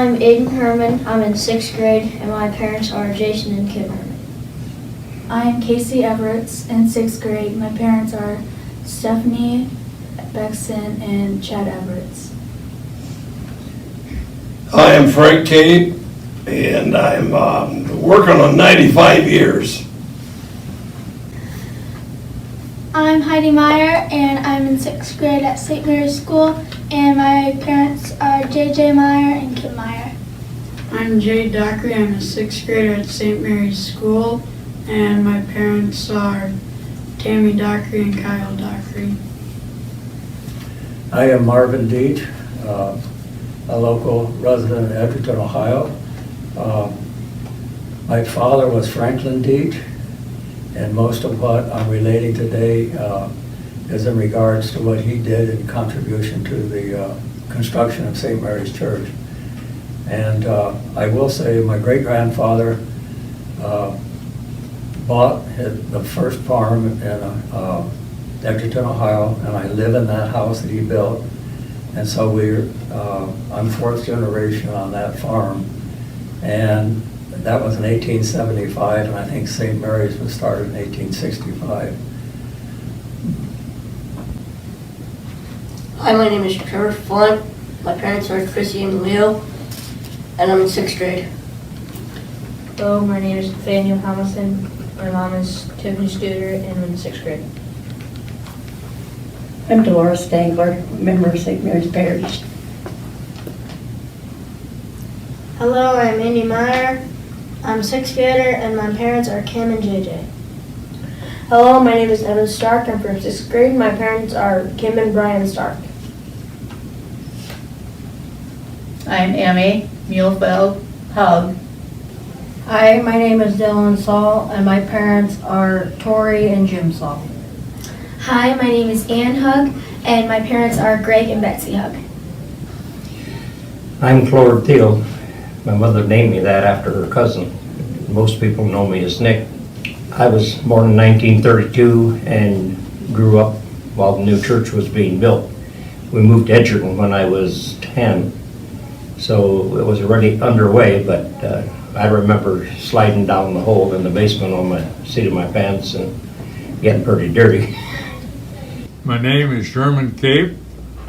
I'm Aiden Herman. I'm in 6th grade, and my parents are Jason and Kim Herman. I am Casey Everetts in 6th grade. My parents are Stephanie Beckson and Chad Everetts. I am Frank Cape, and I'm working on 95 years. I'm Heidi Meyer, and I'm in 6th grade at St. Mary's School, and my parents are JJ Meyer and Kim Meyer. I'm Jay Dockery. I'm a 6th grader at St. Mary's School, and my parents are Tammy Dockery and Kyle Dockery. I am Marvin Deach, a local resident of Edgerton, Ohio. My father was Franklin Deach, and most of what I'm relating today is in regards to what he did in contribution to the construction of St. Mary's Church. And I will say my great-grandfather bought the first farm in Edgerton, Ohio, and I live in that house that he built. And so I'm fourth generation on that farm. And that was in 1875, and I think St. Mary's was started in 1865. Hi, my name is Trevor Flint. My parents are Chrissy and Leo, and I'm in 6th grade. Hello, my name is Nathaniel Hamilton. My mom is Tiffany Studer, and I'm in 6th grade. I'm Dolores Stangler, member of St. Mary's Parish. Hello, I'm Andy Meyer. I'm a 6th grader, and my parents are Kim and JJ. Hello, my name is Evan Stark. I'm from 6th grade. My parents are Kim and Brian Stark. I'm Amy Muehlfeld Hug. Hi, my name is Dylan Saul, and my parents are Tori and Jim Saul. Hi, my name is Ann Hug, and my parents are Greg and Betsy Hug. I'm Clord Thiel. My mother named me that after her cousin. Most people know me as Nick. I was born in 1932 and grew up while the new church was being built. We moved to Edgerton when I was 10, so it was already underway, but I remember sliding down the hole in the basement on my seat of my pants and getting pretty dirty. My name is Sherman Cape.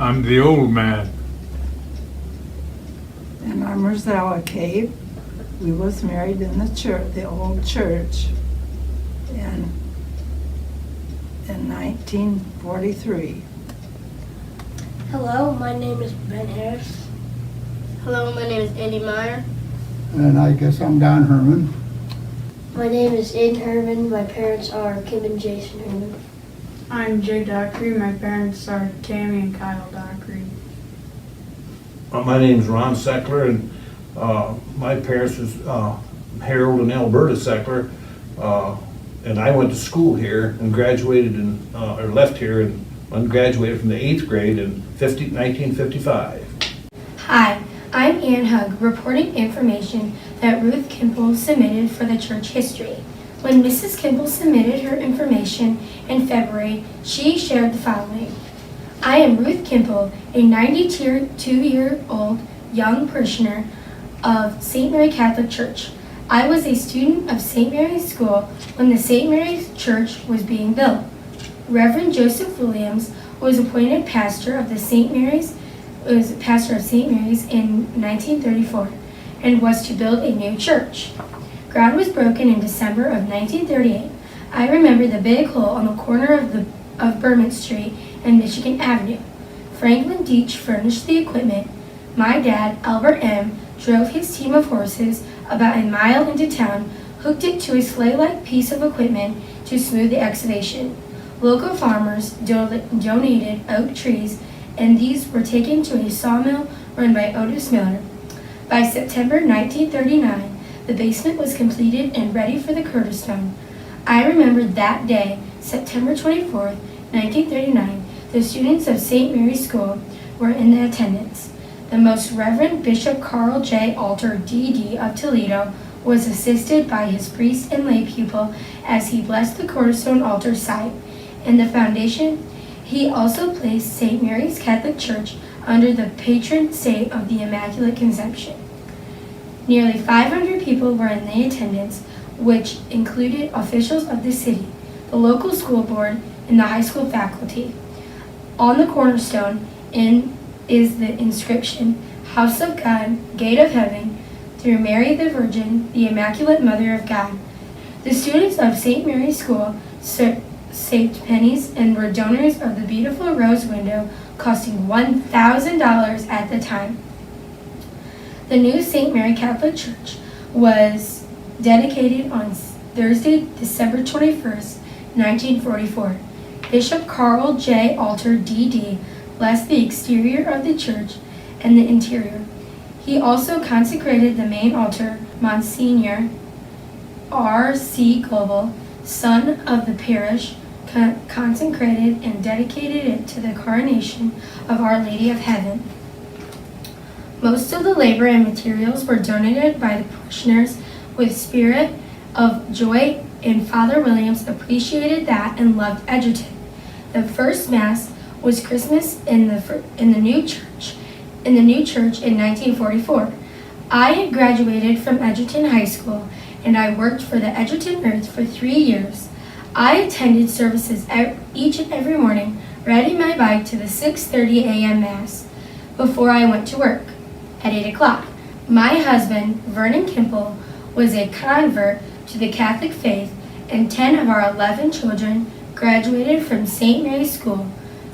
I'm the old man. And I'm Rosella Cape. We was married in the church, the old church, in 1943. Hello, my name is Ben Harris. Hello, my name is Andy Meyer. And I guess I'm Don Herman. My name is Aiden Herman. My parents are Kim and Jason Herman. I'm Jay Dockery. My parents are Tammy and Kyle Dockery. My name's Ron Seckler, and my parents was Harold and Alberta Seckler, and I went to school here and graduated or left here and graduated from the 8th grade in 1955. Hi, I'm Ann Hug, reporting information that Ruth Kimple submitted for the church history. When Mrs. Kimple submitted her information in February, she shared the following. I am Ruth Kimple, a 92-year-old young parishioner of St. Mary Catholic Church. I was a student of St. Mary's School when the St. Mary's Church was being built. Reverend Joseph Williams was appointed pastor of St. Mary's in 1934 and was to build a new church. Ground was broken in December of 1938. I remember the big hole on the corner of Berman Street and Michigan Avenue. Franklin Deach furnished the equipment. My dad, Albert M., drove his team of horses about a mile into town, hooked it to a sleigh-like piece of equipment to smooth the excavation. Local farmers donated oak trees, and these were taken to a sawmill run by Otis Miller. By September 1939, the basement was completed and ready for the cornerstone. I remember that day, September 24th, 1939, the students of St. Mary's School were in attendance. The Most Reverend Bishop Karl J. Alter, D.D. of Toledo, was assisted by his priest and lay pupil as he blessed the cornerstone altar site and the foundation. He also placed St. Mary's Catholic Church under the patron saint of the Immaculate Conception. Nearly 500 people were in the attendance, which included officials of the city, the local school board, and the high school faculty. On the cornerstone is the inscription, House of God, Gate of Heaven, through Mary the Virgin, the Immaculate Mother of God. The students of St. Mary's School saved pennies and were donors of the beautiful rose window costing $1,000 at the time. The new St. Mary Catholic Church was dedicated on Thursday, December 21st, 1944. Bishop Karl J. Alter, D.D., blessed the exterior of the church and the interior. He also consecrated the main altar. Monsignor R.C. Global, son of the parish, consecrated and dedicated it to the coronation of Our Lady of Heaven. Most of the labor and materials were donated by the parishioners with spirit of joy, and Father Williams appreciated that and loved Edgerton. The first Mass was Christmas in the new church in 1944. I had graduated from Edgerton High School, and I worked for the Edgerton Earth for 3 years. I attended services each and every morning, riding my bike to the 6:30 a.m. Mass before I went to work at 8 o'clock. My husband, Vernon Kimple, was a convert to the Catholic faith, and 10 of our 11 children graduated from St. Mary's School.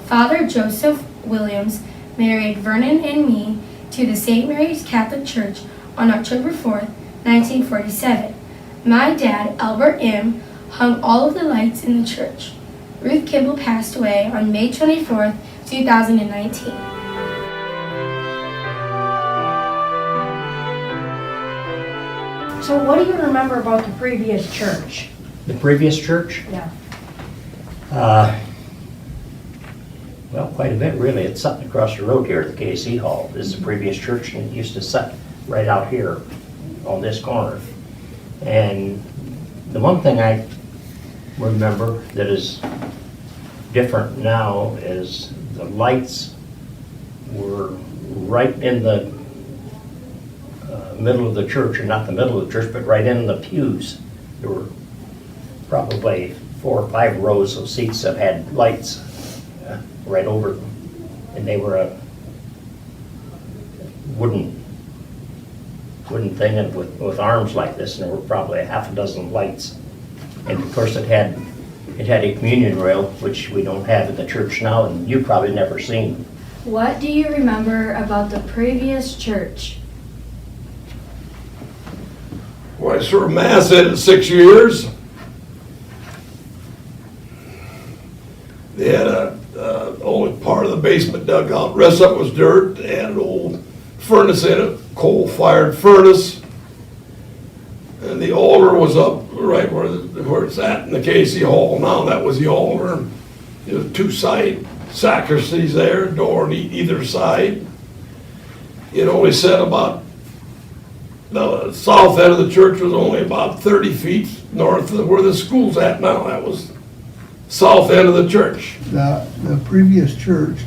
Father Joseph Williams married Vernon and me to the St. Mary's Catholic Church on October 4th, 1947. My dad, Albert M., hung all of the lights in the church. Ruth Kimble passed away on May 24th, 2019. So what do you remember about the previous church? The previous church? Yeah. Well, quite a bit, really. It's something across the road here at the KC Hall. This is the previous church, and it used to sit right out here on this corner. And the one thing I remember that is different now is the lights were right in the middle of the church, or not the middle of the church, but right in the pews. There were probably 4 or 5 rows of seats that had lights right over them, and they were a wooden thing and with arms like this, and there were probably a half a dozen lights. And of course it had a communion rail, which we don't have at the church now, and you've probably never seen. What do you remember about the previous church? Well, I served Mass in it 6 years. They had only part of the basement dug out. The rest of it was dirt and an old furnace in it, coal-fired furnace. And the altar was up right where it's at in the KC Hall now. That was the altar. There was 2 side sacristies there, door on either side. It only said about, the south end of the church was only about 30 feet north of where the school's at now. That was south end of the church. The previous church,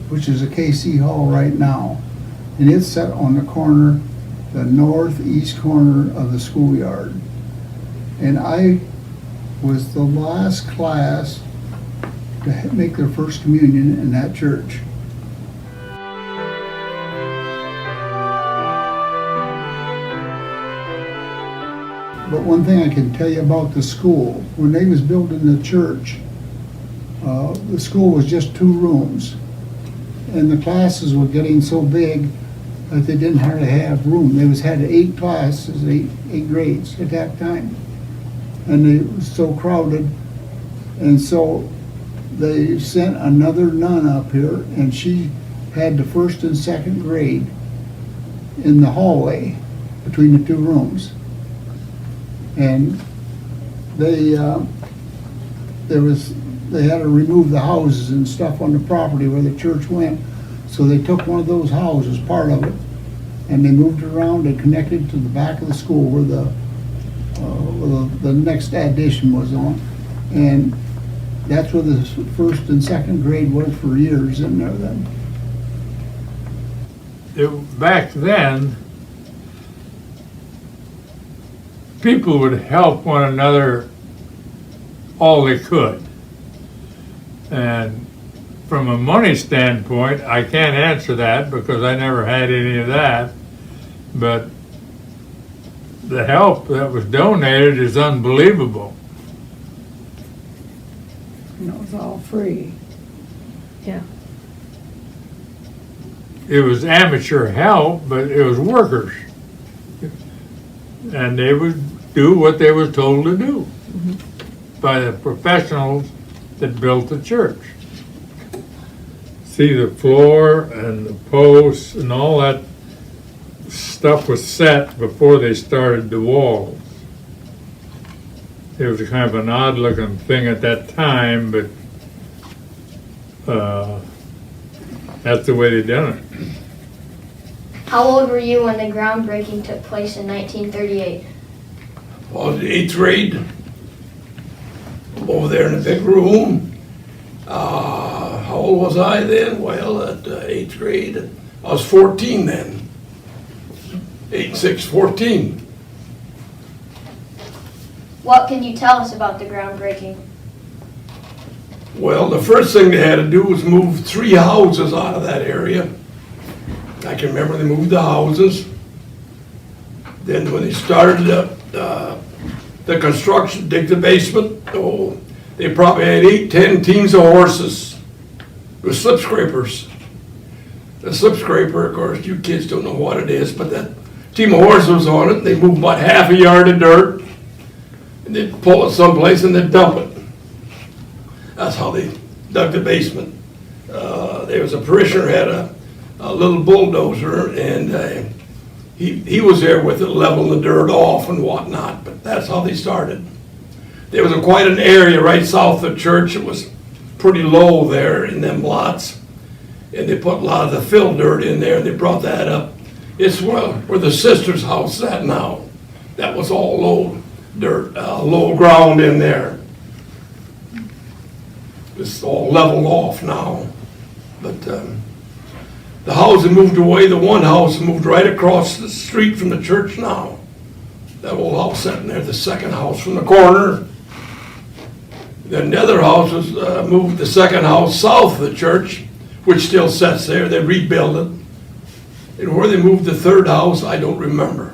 which is a KC Hall right now, and it's set on the corner, the northeast corner of the schoolyard. And I was the last class to make their first communion in that church. But one thing I can tell you about the school, when they was building the church, the school was just 2 rooms. And the classes were getting so big that they didn't hardly have room. They had 8 classes, 8 grades at that time. And it was so crowded. And so they sent another nun up here, and she had the 1st and 2nd grade in the hallway between the 2 rooms. And they had to remove the houses and stuff on the property where the church went. So they took one of those houses, part of it, and they moved it around and connected to the back of the school where the next addition was on. And that's where the 1st and 2nd grade was for years in there then. Back then, people would help one another all they could. And from a money standpoint, I can't answer that because I never had any of that. But the help that was donated is unbelievable. And it was all free. Yeah. It was amateur help, but it was workers. And they would do what they were told to do by the professionals that built the church. See, the floor and the posts and all that stuff was set before they started the walls. It was kind of an odd looking thing at that time, but that's the way they done it. How old were you when the groundbreaking took place in 1938? I was in 8th grade, over there in the big room. How old was I then? Well, at 8th grade, I was 14 then. 8, 6, 14. What can you tell us about the groundbreaking? Well, the first thing they had to do was move 3 houses out of that area. I can remember they moved the houses. Then when they started the construction, dig the basement, they probably had 8, 10 teams of horses with slip scrapers. The slip scraper, of course, you kids don't know what it is, but that team of horses was on it. They moved about half a yard of dirt, and they'd pull it someplace and they'd dump it. That's how they dug the basement. There was a parishioner had a little bulldozer, and he was there with it, leveling the dirt off and whatnot, but that's how they started. There was quite an area right south of the church. It was pretty low there in them lots, and they put a lot of the fill dirt in there, and they brought that up. It's where the sister's house is at now. That was all low dirt, low ground in there. It's all leveled off now. But the house moved away. The one house moved right across the street from the church now. That old house sitting there, the second house from the corner. Then the other house was moved, the second house south of the church, which still sits there. They rebuilt it. And where they moved the third house, I don't remember.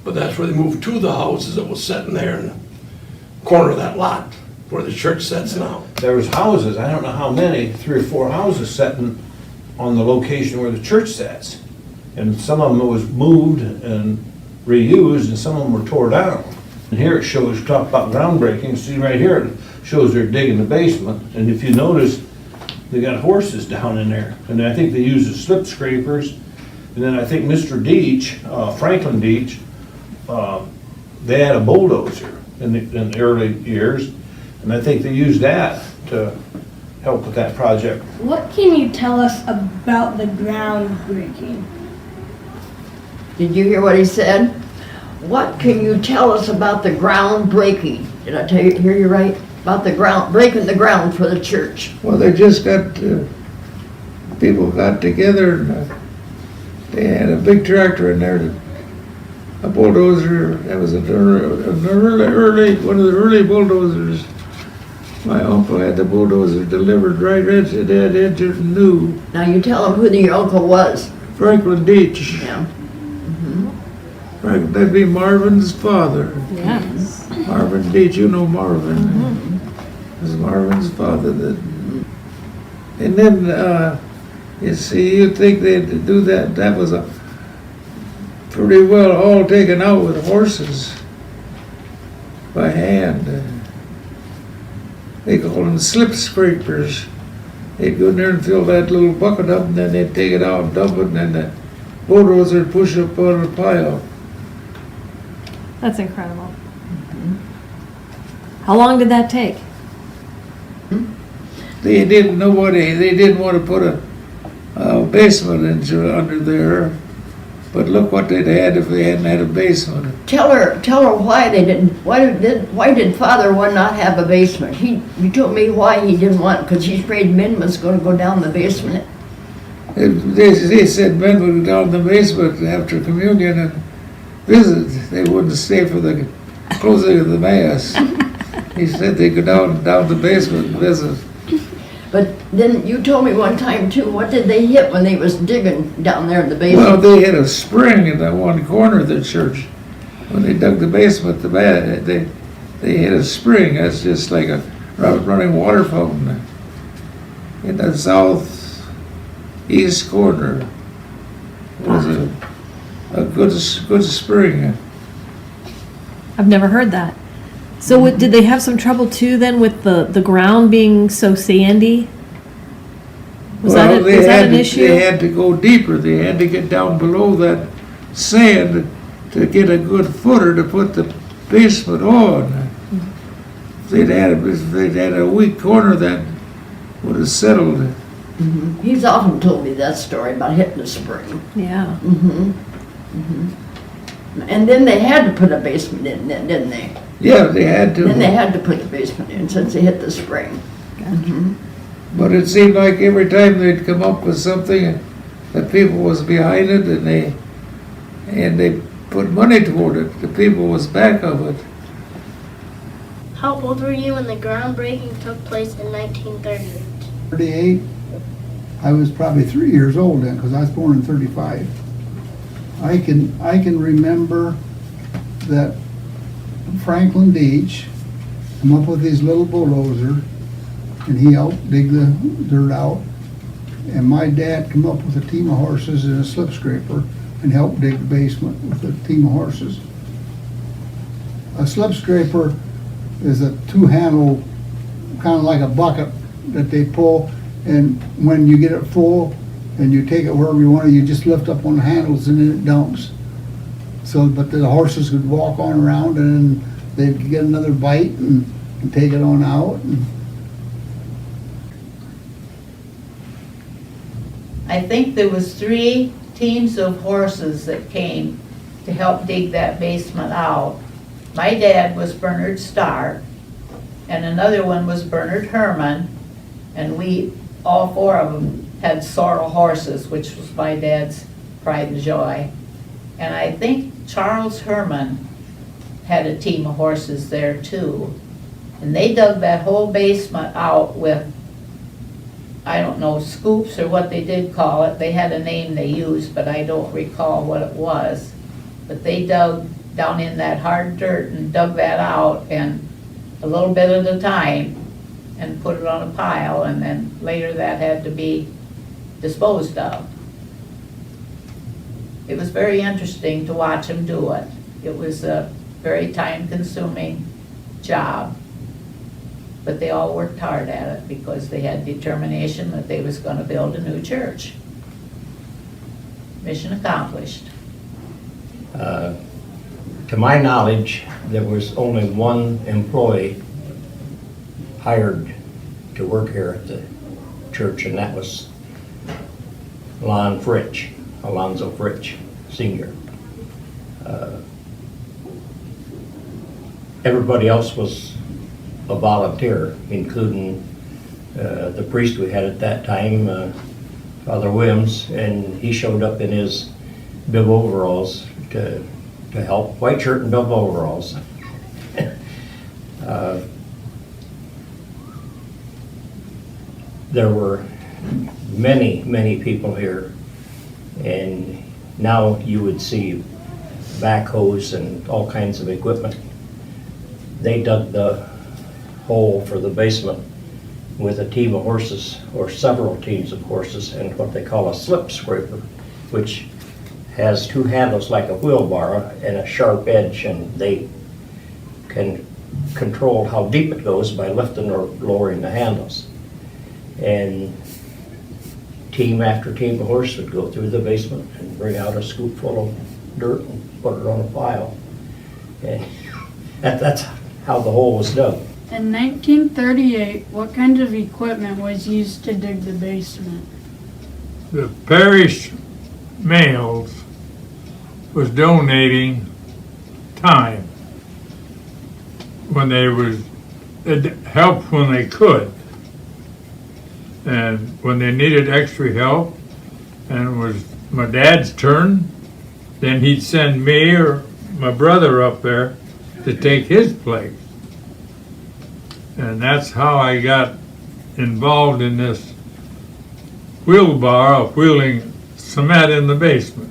But that's where they moved 2 of the houses that was sitting there in the corner of that lot, where the church sits now. There was houses, I don't know how many, 3 or 4 houses sitting on the location where the church sits. And some of them was moved and reused, and some of them were tore down. And here it shows, talk about groundbreaking, see right here, it shows they're digging the basement. And if you notice, they got horses down in there. And I think they use the slip scrapers. And then I think Mr. Deach, Franklin Deach, they had a bulldozer in the early years. And I think they used that to help with that project. What can you tell us about the groundbreaking? Did you hear what he said? What can you tell us about the groundbreaking? Did I hear you right? About the ground, breaking the ground for the church. Well, they just got, people got together and they had a big tractor in there, a bulldozer. That was one of the early bulldozers. My uncle had the bulldozer delivered right at Edgerton New. Now you tell them who your uncle was. Franklin Deach. Yeah. That'd be Marvin's father. Yes. Marvin Deach, you know Marvin. It was Marvin's father. And then, you see, you'd think they'd do that. That was a pretty well all taken out with horses by hand. They call them slip scrapers. They'd go in there and fill that little bucket up, and then they'd take it out and dump it, and then the bulldozer would push up on a pile. That's incredible. How long did that take? They didn't want to put a basement under there, but look what they'd had if they hadn't had a basement. Tell her why they didn't. Why did Father not have a basement? You told me why he didn't want, because he's afraid men was going to go down the basement. They said men would go down the basement after communion and visit. They wouldn't stay for the closing of the mass. He said they go down the basement and visit. But then you told me one time too, what did they hit when they was digging down there in the basement? Well, they hit a spring in that one corner of the church. When they dug the basement, they hit a spring. That's just like a running water fountain in the southeast corner. It was a good spring. I've never heard that. So did they have some trouble too then with the ground being so sandy? Was that an issue? They had to go deeper. They had to get down below that sand to get a good footer to put the basement on. If they'd had a weak corner, that would have settled it. Mm-hmm. He's often told me that story about hitting the spring. Yeah. Mm-hmm. Mm-hmm. And then they had to put a basement in, didn't they? Yeah, they had to. Then they had to put the basement in since they hit the spring. Mm-hmm. But it seemed like every time they'd come up with something that people was behind it, and they put money toward it. The people was back of it. How old were you when the groundbreaking took place in 1938? 38. I was probably 3 years old then, because I was born in 35. I can remember that Franklin Deach come up with his little bulldozer, and he helped dig the dirt out. And my dad come up with a team of horses and a slip scraper and helped dig the basement with a team of horses. A slip scraper is a two-handle, kind of like a bucket that they pull, and when you get it full and you take it wherever you want, you just lift up on the handles and then it dumps. So, but the horses could walk on around and they'd get another bite and take it on out. I think there was 3 teams of horses that came to help dig that basement out. My dad was Bernard Starr, and another one was Bernard Herman, and we, all 4 of them, had sorrel horses, which was my dad's pride and joy. And I think Charles Herman had a team of horses there too. And they dug that whole basement out with, I don't know, scoops or what they did call it. They had a name they used, but I don't recall what it was. But they dug down in that hard dirt and dug that out, and a little bit at a time, and put it on a pile, and then later that had to be disposed of. It was very interesting to watch them do it. It was a very time-consuming job, but they all worked hard at it because they had determination that they was going to build a new church. Mission accomplished. To my knowledge, there was only one employee hired to work here at the church, and that was Alonzo Fritch, Sr. Everybody else was a volunteer, including the priest we had at that time, Father Williams, and he showed up in his bib overalls to help, white shirt and bib overalls. There were many people here, and now you would see backhoes and all kinds of equipment. They dug the hole for the basement with a team of horses, or several teams of horses, and what they call a slip scraper, which has 2 handles like a wheelbarrow and a sharp edge, and they can control how deep it goes by lifting or lowering the handles. And team after team of horses would go through the basement and bring out a scoop full of dirt and put it on a pile. And that's how the hole was dug. In 1938, what kind of equipment was used to dig the basement? The parish males was donating time when it helped when they could. And when they needed extra help, and it was my dad's turn, then he'd send me or my brother up there to take his place. And that's how I got involved in this wheelbarrow of wheeling cement in the basement.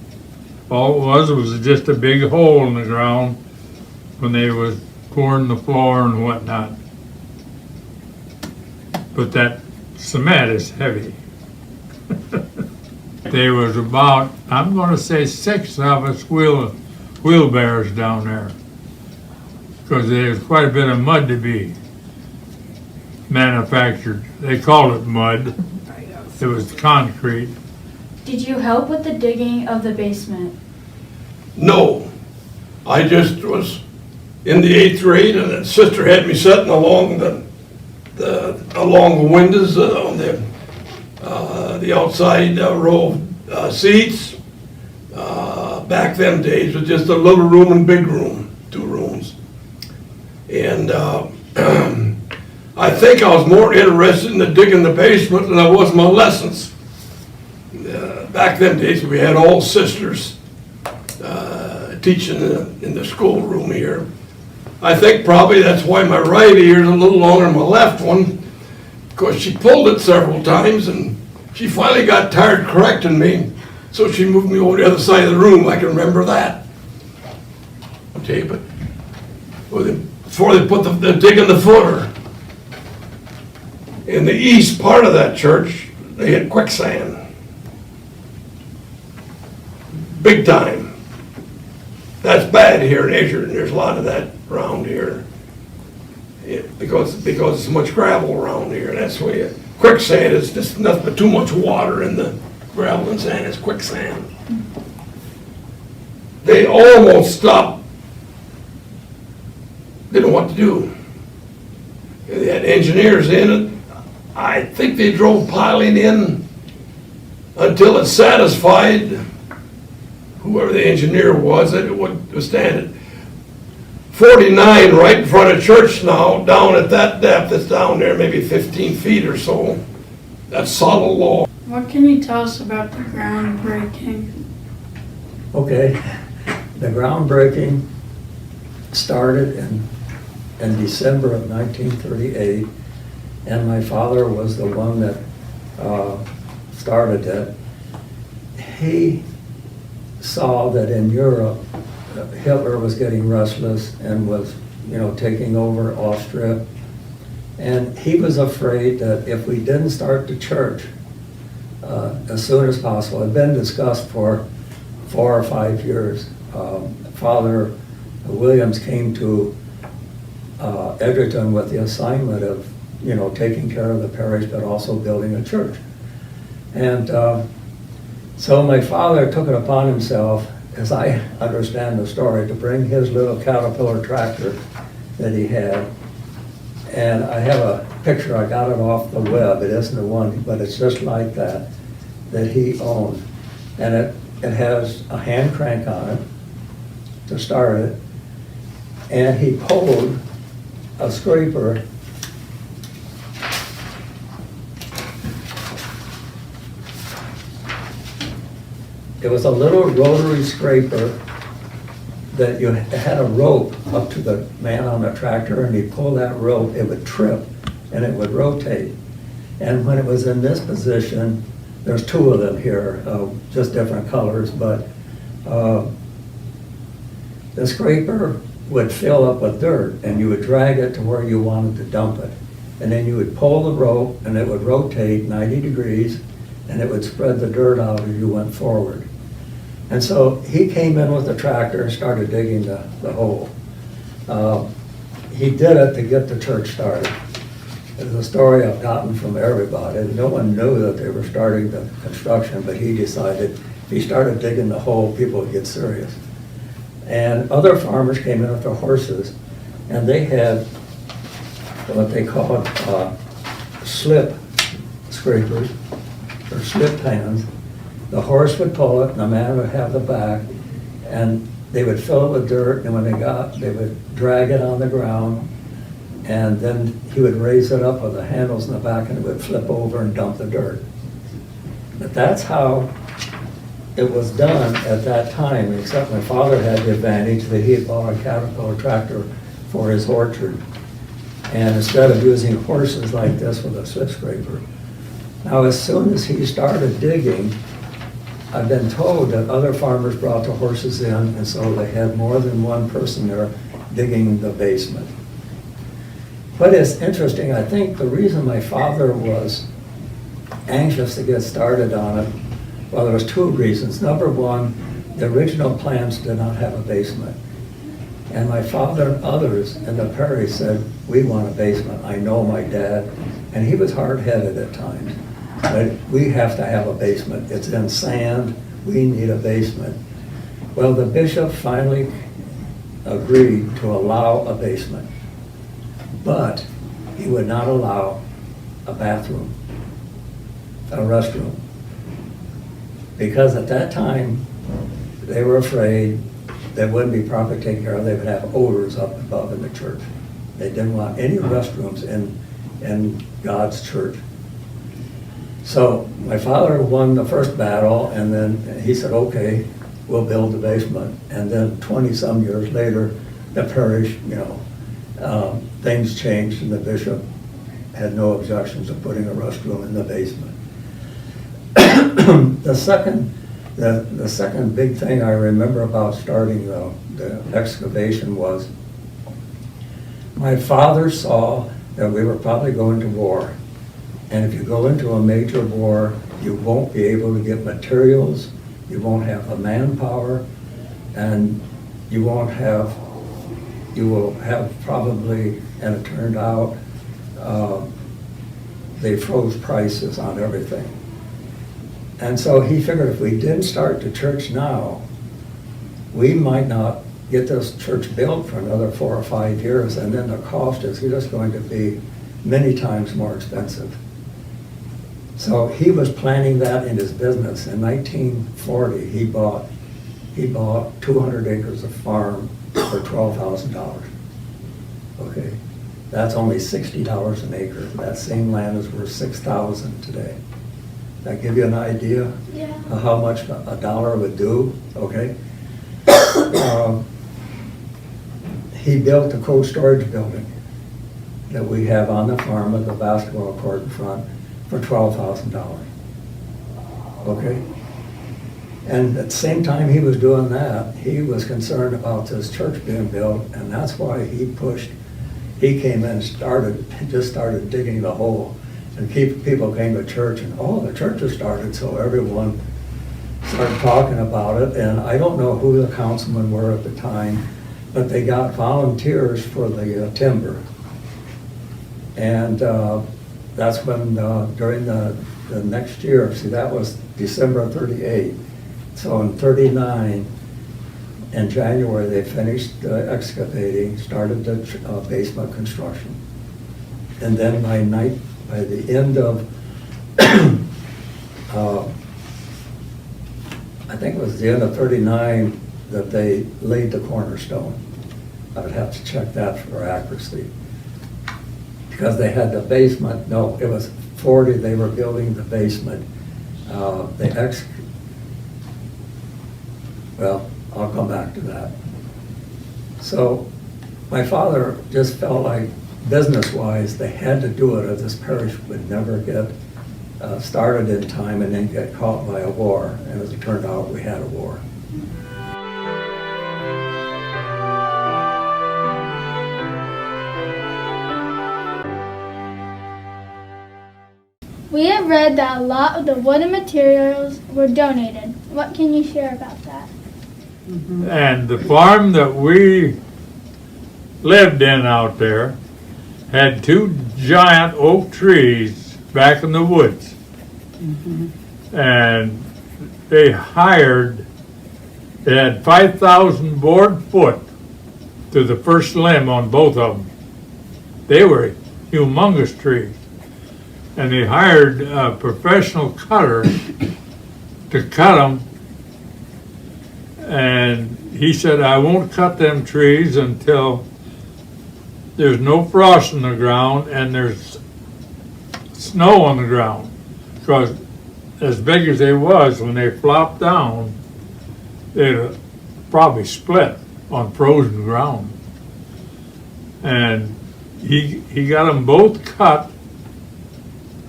All it was just a big hole in the ground when they was pouring the floor and whatnot. But that cement is heavy. There was about, I'm gonna say 6 of us wheelbarrows down there. Because there's quite a bit of mud to be manufactured. They called it mud. It was concrete. Did you help with the digging of the basement? No, I just was in the 8th grade, and the sister had me sitting along the windows on the outside row of seats. Back them days was just a little room and big room, 2 rooms. And I think I was more interested in the digging the basement than I was my lessons. Back them days, we had all sisters teaching in the schoolroom here. I think probably that's why my right ear is a little longer than my left one, because she pulled it several times, and she finally got tired correcting me, so she moved me over the other side of the room. I can remember that. Okay, but before they put the digging the footer, in the east part of that church, they had quicksand. Big time. That's bad here in Edgerton. There's a lot of that around here. Because there's so much gravel around here. That's why quicksand is just nothing but too much water in the gravel and sand. It's quicksand. They almost stopped. Didn't know what to do. They had engineers in it. I think they drove piling in until it satisfied whoever the engineer was that it would withstand it. 49 right in front of church now, down at that depth, it's down there maybe 15 feet or so. That's solid law. What can you tell us about the groundbreaking? Okay, the groundbreaking started in December of 1938, and my father was the one that started it. He saw that in Europe, Hitler was getting restless and was, taking over Austria. And he was afraid that if we didn't start the church as soon as possible, it had been discussed for 4 or 5 years. Father Williams came to Edgerton with the assignment of, taking care of the parish, but also building a church. And so my father took it upon himself, as I understand the story, to bring his little Caterpillar tractor that he had. And I have a picture, I got it off the web, it isn't the one, but it's just like that he owned. And it has a hand crank on it to start it. And he pulled a scraper It was a little rotary scraper that you had a rope up to the man on the tractor, and he'd pull that rope, it would trip, and it would rotate. And when it was in this position, there's 2 of them here, just different colors, but the scraper would fill up with dirt, and you would drag it to where you wanted to dump it. And then you would pull the rope, and it would rotate 90 degrees, and it would spread the dirt out as you went forward. And so he came in with the tractor and started digging the hole. He did it to get the church started. It's a story I've gotten from everybody. No one knew that they were starting the construction, but he decided if he started digging the hole, people would get serious. And other farmers came in with their horses, and they had what they called slip scrapers, or slip pans. The horse would pull it, and the man would have the back, and they would fill it with dirt, and when they would drag it on the ground, and then he would raise it up with the handles in the back, and it would flip over and dump the dirt. But that's how it was done at that time, except my father had the advantage that he had bought a Caterpillar tractor for his orchard. And instead of using horses like this with a swift scraper. Now, as soon as he started digging, I've been told that other farmers brought the horses in, and so they had more than one person there digging the basement. But it's interesting, I think the reason my father was anxious to get started on it, well, there was two reasons. Number one, the original plans did not have a basement. And my father and others in the parish said, we want a basement. I know my dad, and he was hard-headed at times. But we have to have a basement. It's in sand. We need a basement. Well, the bishop finally agreed to allow a basement, but he would not allow a bathroom, a restroom, because at that time they were afraid that wouldn't be properly taken care of. They would have odors up above in the church. They didn't want any restrooms in God's church. So my father won the first battle, and then he said, okay, we'll build the basement. And then 20-some years later, the parish, things changed, and the bishop had no objections to putting a restroom in the basement. The second big thing I remember about starting the excavation was my father saw that we were probably going to war. And if you go into a major war, you won't be able to get materials, you won't have the manpower, and you will have probably, and it turned out, they froze prices on everything. And so he figured if we didn't start the church now, we might not get this church built for another 4 or 5 years, and then the cost is just going to be many times more expensive. So he was planning that in his business. In 1940, he bought 200 acres of farm for $12,000. Okay, that's only $60 an acre. That same land is worth $6,000 today. That give you an idea of how much a dollar would do, okay? He built the cold storage building that we have on the farm with the basketball court in front for $12,000, okay? And at the same time he was doing that, he was concerned about this church being built, and that's why he came in and started digging the hole. And people came to church, and the church has started, so everyone started talking about it. And I don't know who the councilmen were at the time, but they got volunteers for the timber. And that's when, during the next year, see, that was December of '38. So in '39, in January, they finished excavating, started the basement construction. And then by the end of, I think it was the end of '39 that they laid the cornerstone. I would have to check that for accuracy. Because they had the basement, no, it was 40, they were building the basement. Well, I'll come back to that. So my father just felt like business-wise, they had to do it or this parish would never get started in time and then get caught by a war. And as it turned out, we had a war. We have read that a lot of the wooden materials were donated. What can you share about that? And the farm that we lived in out there had 2 giant oak trees back in the woods. And they had 5,000 board foot to the first limb on both of them. They were humongous trees. And they hired a professional cutter to cut them. And he said, I won't cut them trees until there's no frost in the ground and there's snow on the ground. Because as big as they was, when they flopped down, they'd probably split on frozen ground. And he got them both cut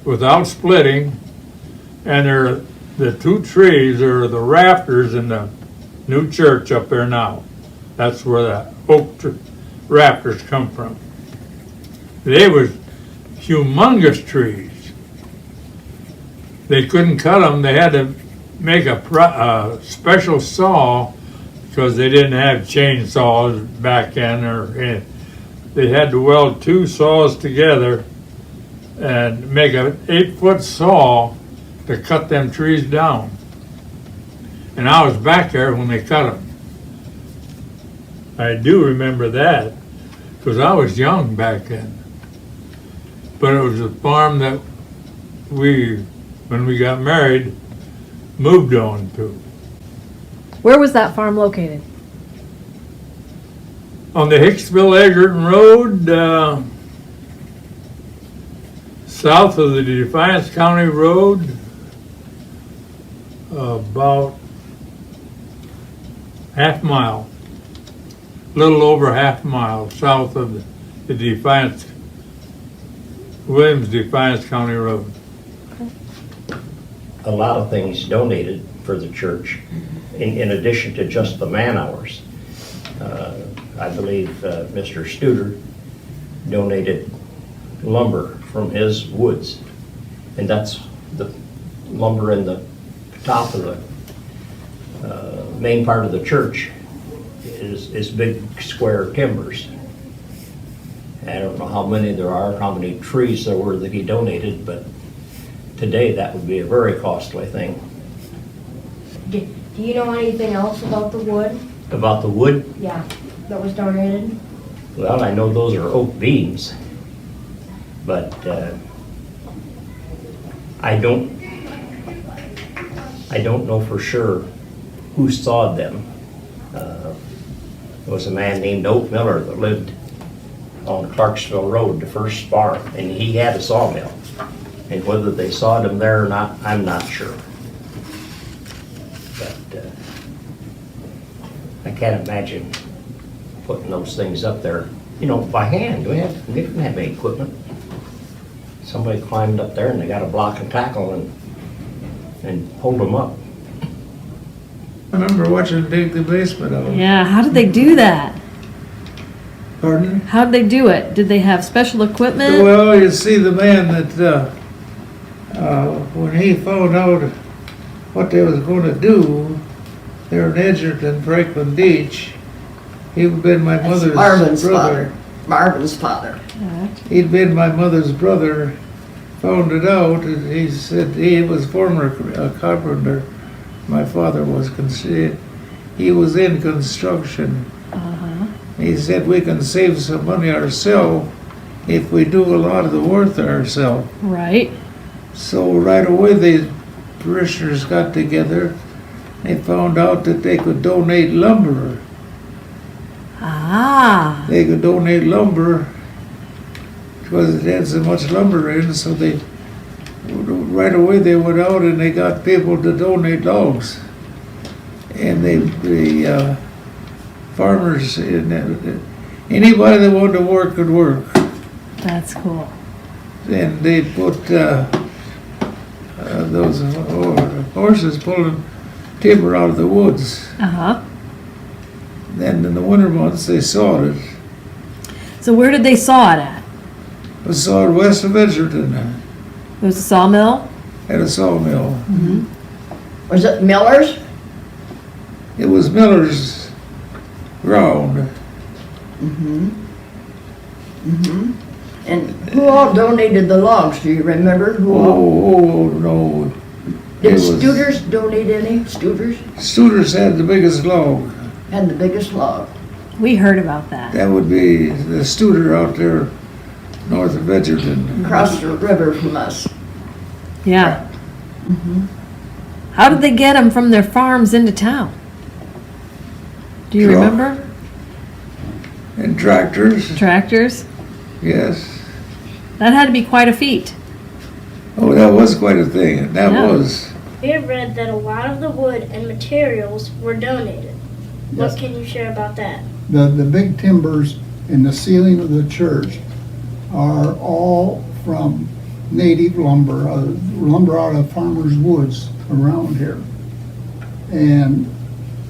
without splitting, and they're, the two trees are the rafters in the new church up there now. That's where the rafters come from. They was humongous trees. They couldn't cut them. They had to make a special saw because they didn't have chainsaws back then, or they had to weld two saws together and make an 8-foot saw to cut them trees down. And I was back there when they cut them. I do remember that because I was young back then. But it was a farm that we, when we got married, moved on to. Where was that farm located? On the Hicksville Edgerton Road, south of the Defiance County Road, about half mile, little over half mile south of the Williams Defiance County Road. A lot of things donated for the church, in addition to just the man hours. I believe Mr. Studer donated lumber from his woods, and that's the lumber in the top of the main part of the church is big square timbers. I don't know how many there are, how many trees there were that he donated, but today that would be a very costly thing. Do you know anything else about the wood? About the wood, Yeah, that was donated? well, I know those are oak beams, but I don't know for sure who sawed them. There was a man named Oak Miller that lived on Clarksville Road, the first farm, and he had a sawmill. And whether they sawed them there or not, I'm not sure. But I can't imagine putting those things up there, you know, by hand. We didn't have any equipment. Somebody climbed up there and they got a block and tackle and pulled them up. I remember watching dig the basement of them. Yeah, how did they do that? Pardon? How did they do it? Did they have special equipment? Well, you see, the man that, when he found out what they was going to do, there in Edgerton, Franklin Beach, he'd been my mother's Marvin's brother. father. Marvin's father. He'd been my mother's brother, found it out, and he said he was former carpenter. My father was, he was in construction. He said we can save some money ourselves if we do a lot of the work ourselves. Right. So right away the parishioners got together. They found out that they could donate lumber. Ah. They could donate lumber because it had so much lumber in, so they right away they went out and they got people to donate logs. And the farmers, anybody that wanted to work could work. That's cool. And they put those horses pulling timber out of the woods. Then in the winter months they sawed it. So where did they saw it at? It was sawed west of Edgerton. It was a sawmill? At a sawmill. Was it Miller's? It was Miller's ground. And who all donated the logs? Do you remember who all? Oh, no. Did Studers donate any? Studers? Studers had the biggest log. Had the biggest log. We heard about that. That would be the Studer out there north of Edgerton. Across the river from us. Yeah. How did they get them from their farms into town? Do you Truck. remember? And tractors. Tractors? Yes. That had to be quite a feat. Oh, that was quite a thing. That Yeah. was. We have read that a lot of the wood and materials were donated. Yes. What can you share about that? The big timbers in the ceiling of the church are all from native lumber, lumber out of farmers' woods around here. And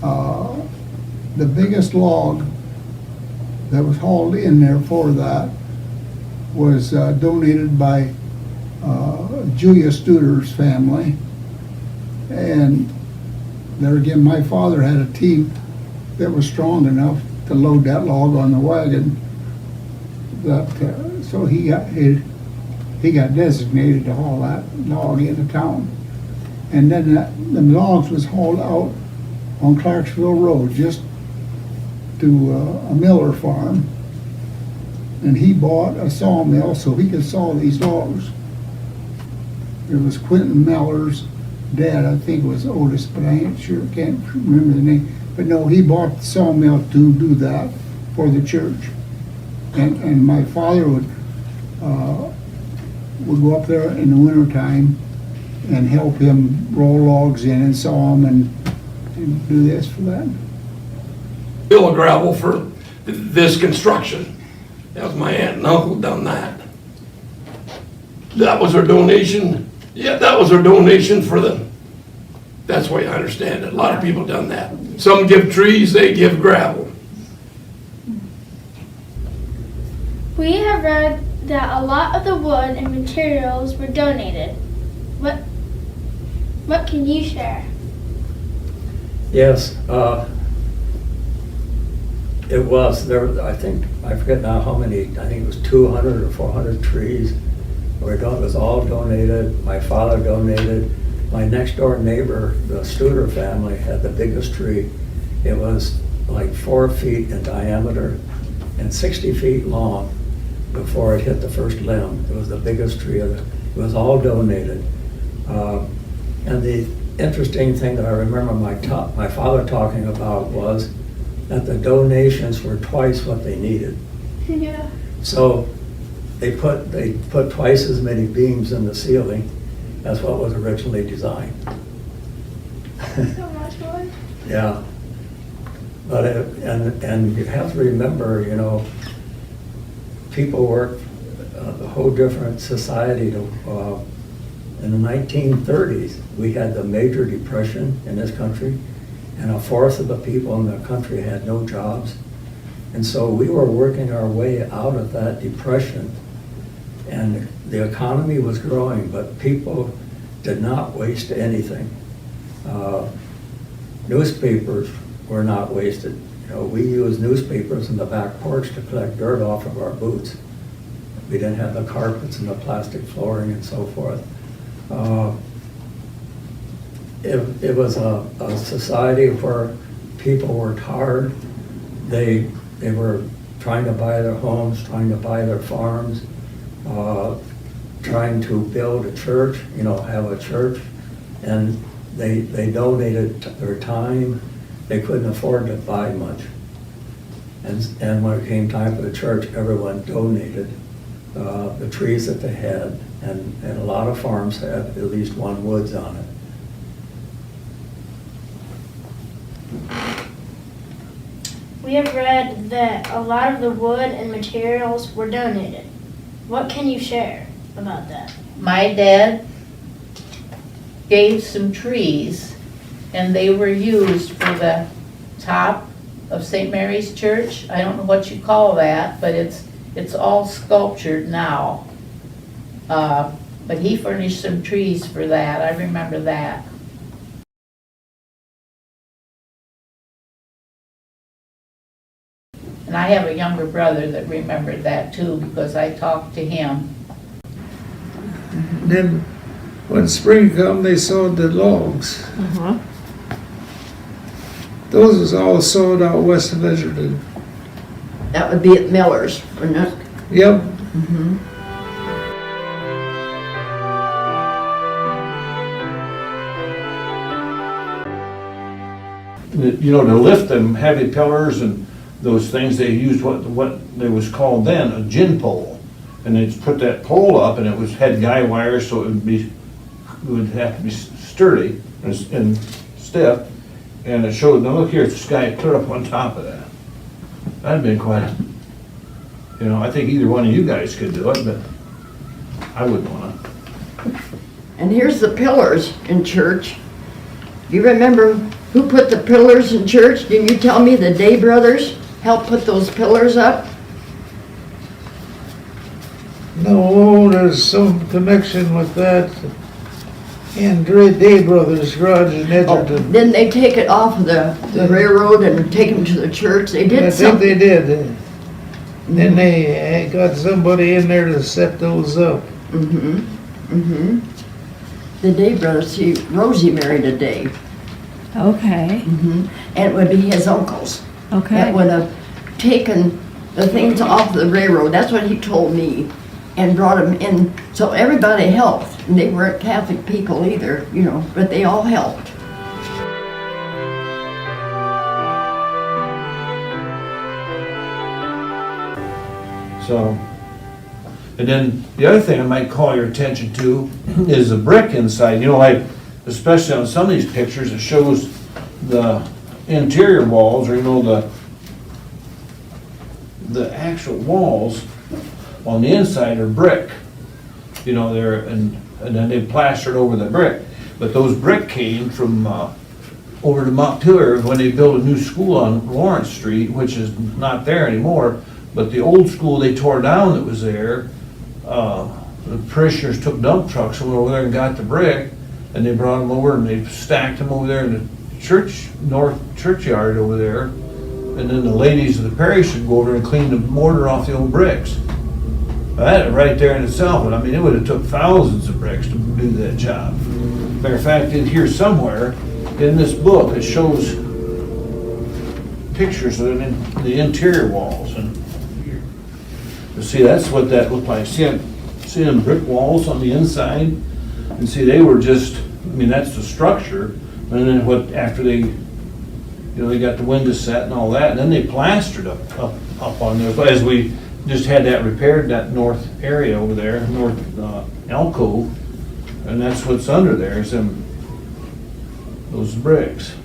the biggest log that was hauled in there for that was donated by Julia Studer's family. And there again, my father had a team that was strong enough to load that log on the wagon. That so he got designated to haul that log into town. And then the logs was hauled out on Clarksville Road just to a Miller farm. And he bought a sawmill so he could saw these logs. It was Quentin Miller's dad, I think it was Otis, but I ain't sure, can't remember the name. But no, he bought the sawmill to do that for the church. And my father would go up there in the wintertime and help him roll logs in and saw them and do this for that. Bill of gravel for this construction. That was my aunt and uncle done that. That was their donation. Yeah, that was their donation for the, that's the way I understand it. A lot of people done that. Some give trees, they give gravel. We have read that a lot of the wood and materials were donated. What can you share? Yes, it was, there, I think, I forget now how many, I think it was 200 or 400 trees. It was all donated. My father donated. My next door neighbor, the Studer family, had the biggest tree. It was like 4 feet in diameter and 60 feet long before it hit the first limb. It was the biggest tree of it. It was all donated. And the interesting thing that I remember my father talking about was that the donations were twice what they needed. Yeah. So they put twice as many beams in the ceiling as what was originally designed. So much wood. Yeah. But and you have to remember, you know, people work a whole different society to. In the 1930s, we had the major depression in this country, and a fourth of the people in the country had no jobs. And so we were working our way out of that depression, and the economy was growing, but people did not waste anything. Newspapers were not wasted. You know, we used newspapers in the back porch to collect dirt off of our boots. We didn't have the carpets and the plastic flooring and so forth. It was a society where people worked hard. They were trying to buy their homes, trying to buy their farms, trying to build a church, you know, have a church. And they donated their time. They couldn't afford to buy much. And when it came time for the church, everyone donated the trees that they had. And a lot of farms had at least one woods on it. We have read that a lot of the wood and materials were donated. What can you share about that? My dad gave some trees, and they were used for the top of St. Mary's Church. I don't know what you call that, but it's all sculptured now. But he furnished some trees for that. I remember that. And I have a younger brother that remembered that too, because I talked to him. And then when spring come, they sawed the logs. Those was all sawed out west of Edgerton. That would be at Miller's, wouldn't it? Yep. Mm-hmm. You know, to lift them heavy pillars and those things, they used what they was called then a gin pole. And they'd put that pole up and it was had guy wires so it would be would have to be sturdy and stiff, and it showed, now look here, it's the sky clear up on top of that. That'd been quite, I think either one of you guys could do it, but I wouldn't wanna. And here's the pillars in church. Do you remember who put the pillars in church? Didn't you tell me the Day brothers helped put those pillars up? No, there's some connection with that. Andrew Day Brothers garage in Edgerton. Didn't they take it off of the railroad and take them to the church? They did I think something. they did. Then they got somebody in there to set those up. The Day brothers, see, Rosie married a Day. Okay. And it would be his uncles. Okay. That would have taken the things off the railroad, that's what he told me, and brought them in. So everybody helped. And they weren't Catholic people either, but they all helped. So, and then the other thing I might call your attention to is the brick inside. Like, especially on some of these pictures, it shows the interior walls, or the actual walls on the inside are brick. And then they plastered over the brick. But those brick came from over to Montpelier when they built a new school on Lawrence Street, which is not there anymore. But the old school they tore down that was there, the parishioners took dump trucks and went over there and got the brick, and they brought them over and they stacked them over there in the north churchyard over there. And then the ladies of the parish would go over and clean the mortar off the old bricks. That right there in itself, but it would have took thousands of bricks to do that job. Matter of fact, in here somewhere, in this book, it shows pictures of the interior walls. And you see, that's what that looked like. See them brick walls on the inside? And see, they were just, that's the structure. And then after they, they got the windows set and all that, and then they plastered up on there. But as we just had that repaired, that north area over there, north alcove, and that's what's under there is those bricks.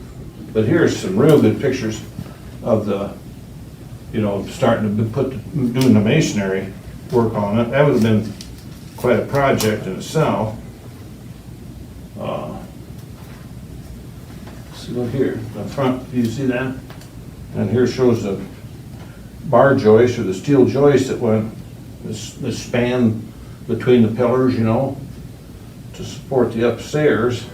But here's some real good pictures of the, starting to doing the masonry work on it. That would have been quite a project in itself. See, look here, the front, do you see that? And here shows the bar joist or the steel joist that went, the span between the pillars, to support the upstairs.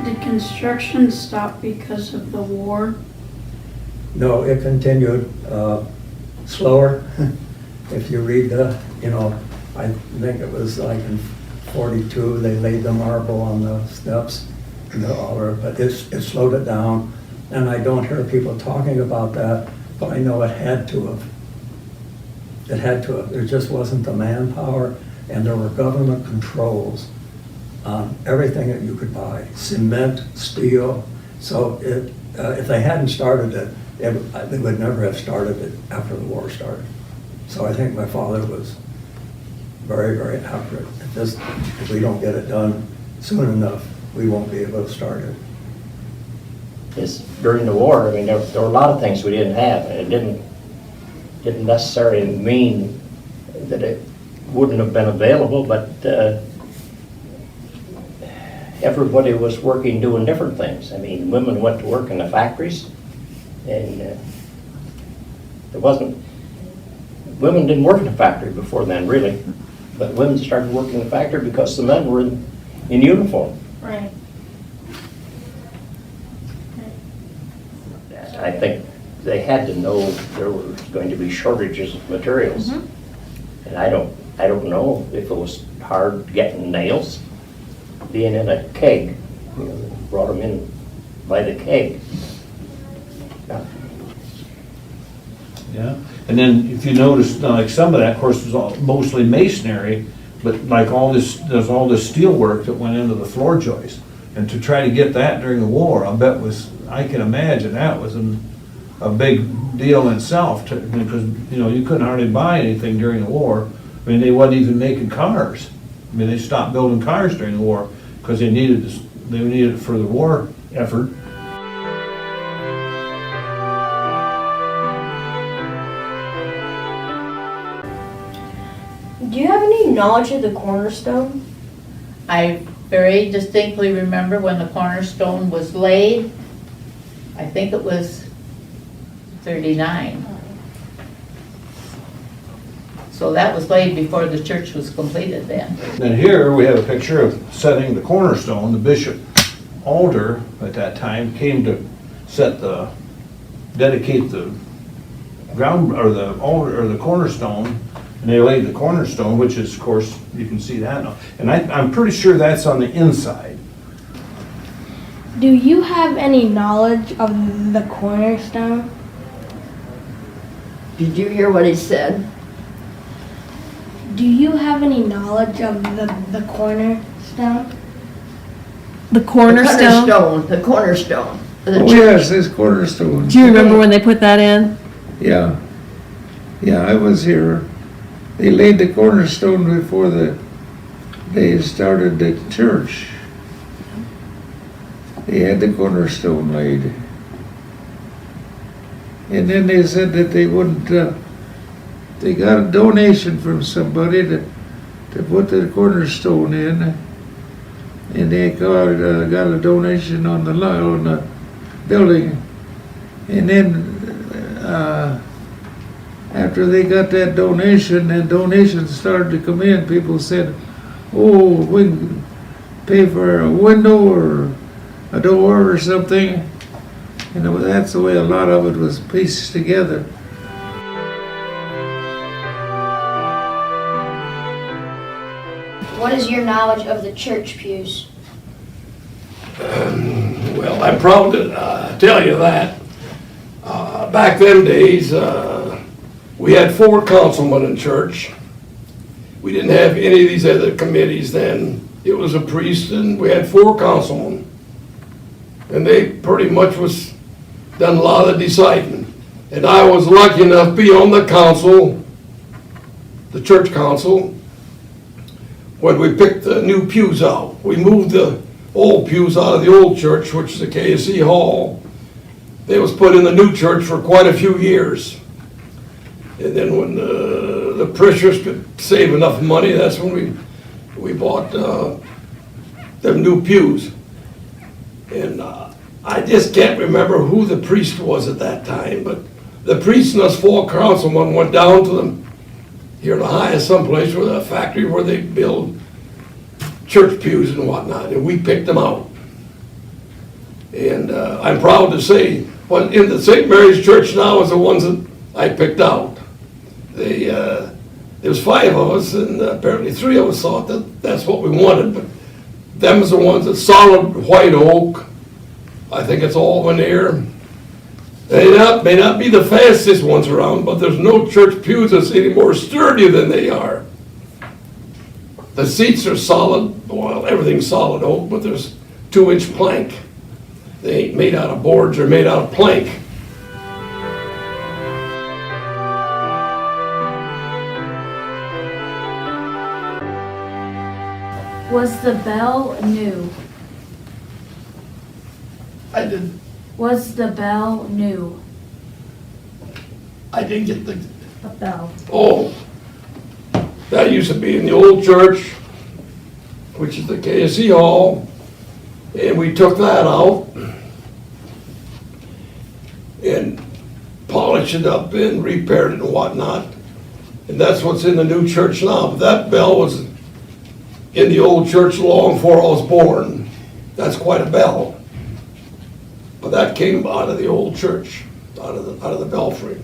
Did construction stop because of the war? No, it continued slower. If you read I think it was like in 42, they laid the marble on the steps, but it slowed it down. And I don't hear people talking about that, but I know it had to have. It had to have. There just wasn't the manpower, and there were government controls on everything that you could buy, cement, steel. So if they hadn't started it, they would never have started it after the war started. So I think my father was very, very accurate. If we don't get it done soon enough, we won't be able to start it. During the war, there were a lot of things we didn't have, and it didn't necessarily mean that it wouldn't have been available, but everybody was working doing different things. Women went to work in the factories, and women didn't work in the factory before then, really. But women started working in the factory because the men were in uniform. Right. I think they had to know there were going to be shortages of materials. And I don't know if it was hard getting nails, being in a keg. They brought them in by the keg. Yeah, and then if you notice, like some of that, of course, was mostly masonry, but like there's all this steel work that went into the floor joist. And to try to get that during the war, I can imagine that was a big deal in itself, because, you know, you couldn't hardly buy anything during the war. I mean, they wasn't even making cars. I mean, they stopped building cars during the war, because they needed it for the war effort. Do you have any knowledge of the cornerstone? I very distinctly remember when the cornerstone was laid. I think it was 39. So that was laid before the church was completed then. And here we have a picture of setting the cornerstone. The Bishop Alter at that time came to dedicate the ground, or the altar, or the cornerstone, and they laid the cornerstone, which is, of course, you can see that now. And I'm pretty sure that's on the inside. Do you have any knowledge of the cornerstone? Did you hear what he said? Do you have any knowledge of the cornerstone? The cornerstone? The cornerstone. of the Oh, church. yes, this cornerstone. Do you remember when they put that in? Yeah. Yeah, I was here. They laid the cornerstone before they started the church. They had the cornerstone laid. And then they said that they wouldn't, they got a donation from somebody to put the cornerstone in. And they got a donation on the building. And then after they got that donation, and donations started to come in, people said, oh, we can pay for a window or a door or something. And that's the way a lot of it was pieced together. What is your knowledge of the church pews? Well, I'm proud to tell you that. Back them days, we had 4 councilmen in church. We didn't have any of these other committees then. It was a priest and we had 4 councilmen. And they pretty much was done a lot of deciding. And I was lucky enough to be on the council, the church council, when we picked the new pews out. We moved the old pews out of the old church, which is the KSC Hall. They was put in the new church for quite a few years. And then when the parishioners could save enough money, that's when we bought them new pews. And I just can't remember who the priest was at that time, but the priest and us 4 councilmen went down to them here in Ohio, someplace where the factory where they build church pews and whatnot, and we picked them out. And I'm proud to say, well, in the St. Mary's Church now is the ones that I picked out. There was 5 of us, and apparently 3 of us thought that that's what we wanted, but them is the ones that solid white oak. I think it's all veneer. They may not be the fastest ones around, but there's no church pews that's any more sturdy than they are. The seats are solid, well, everything's solid oak, but there's 2-inch plank. They ain't made out of boards or made out of plank. Was the bell new? I did. Was the bell new? I didn't get the. A bell. Oh, that used to be in the old church, which is the KSC Hall, and we took that out and polished it up and repaired it and whatnot, and that's what's in the new church now. But that bell was in the old church long before I was born. That's quite a bell. But that came out of the old church, out of the belfry.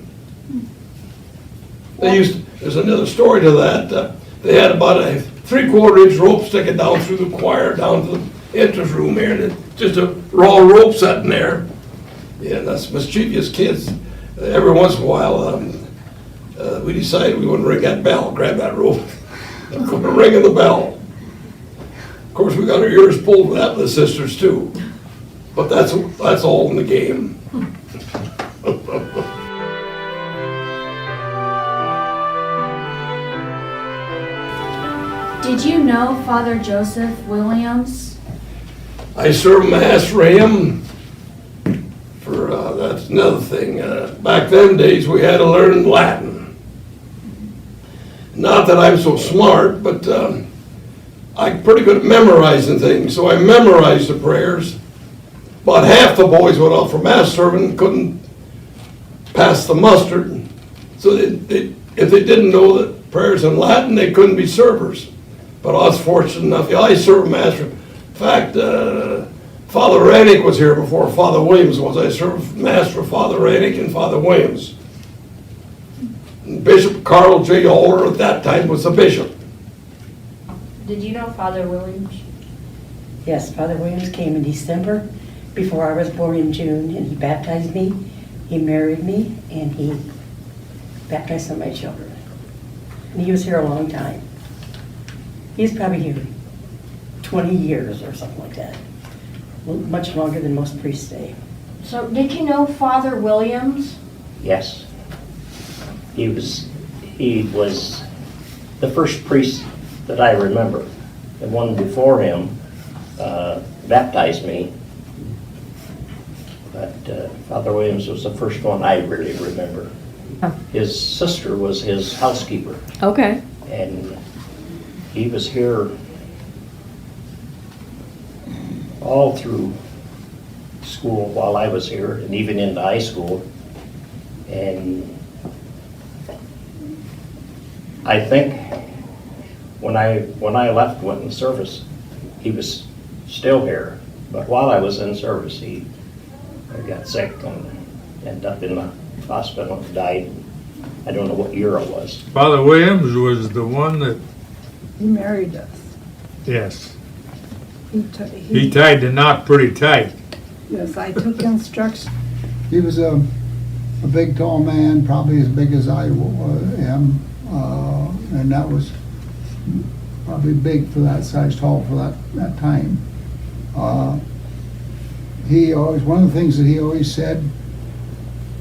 There's another story to that. They had about a 3/4-inch rope sticking down through the choir, down to the entrance room here, and just a raw rope sitting there. Yeah, that's mischievous kids. Every once in a while, we decided we wouldn't ring that bell, grab that rope, and go ringing the bell. Of course, we got our ears pulled with that with the sisters too. But that's all in the game. Did you know Father Joseph Williams? I served Mass for him. That's another thing. Back them days, we had to learn Latin. Not that I'm so smart, but I'm pretty good at memorizing things, so I memorized the prayers. About half the boys went off for Mass serving and couldn't pass the mustard. So if they didn't know the prayers in Latin, they couldn't be servers. But I was fortunate enough. I served Mass. In fact, Father Rannick was here before Father Williams was. I served Mass for Father Rannick and Father Williams. And Bishop Karl Alter at that time was the bishop. Did you know Father Williams? Yes, Father Williams came in December before I was born in June, and he baptized me, he married me, and he baptized some of my children. And he was here a long time. He's probably here 20 years or something like that. Much longer than most priests stay. So did you know Father Williams? Yes. He was the first priest that I remember. The one before him baptized me. But Father Williams was the first one I really remember. His sister was his housekeeper. Okay. And he was here all through school while I was here, and even into high school. And I think when I left, went in service, he was still here. But while I was in service, he got sick and ended up in the hospital and died. I don't know what year it was. Father Williams was the one that, He married us. yes, He he tied the knot pretty tight. Yes, I took instruction. He was a big, tall man, probably as big as I am, and that was probably big for that size, tall for that time. One of the things that he always said,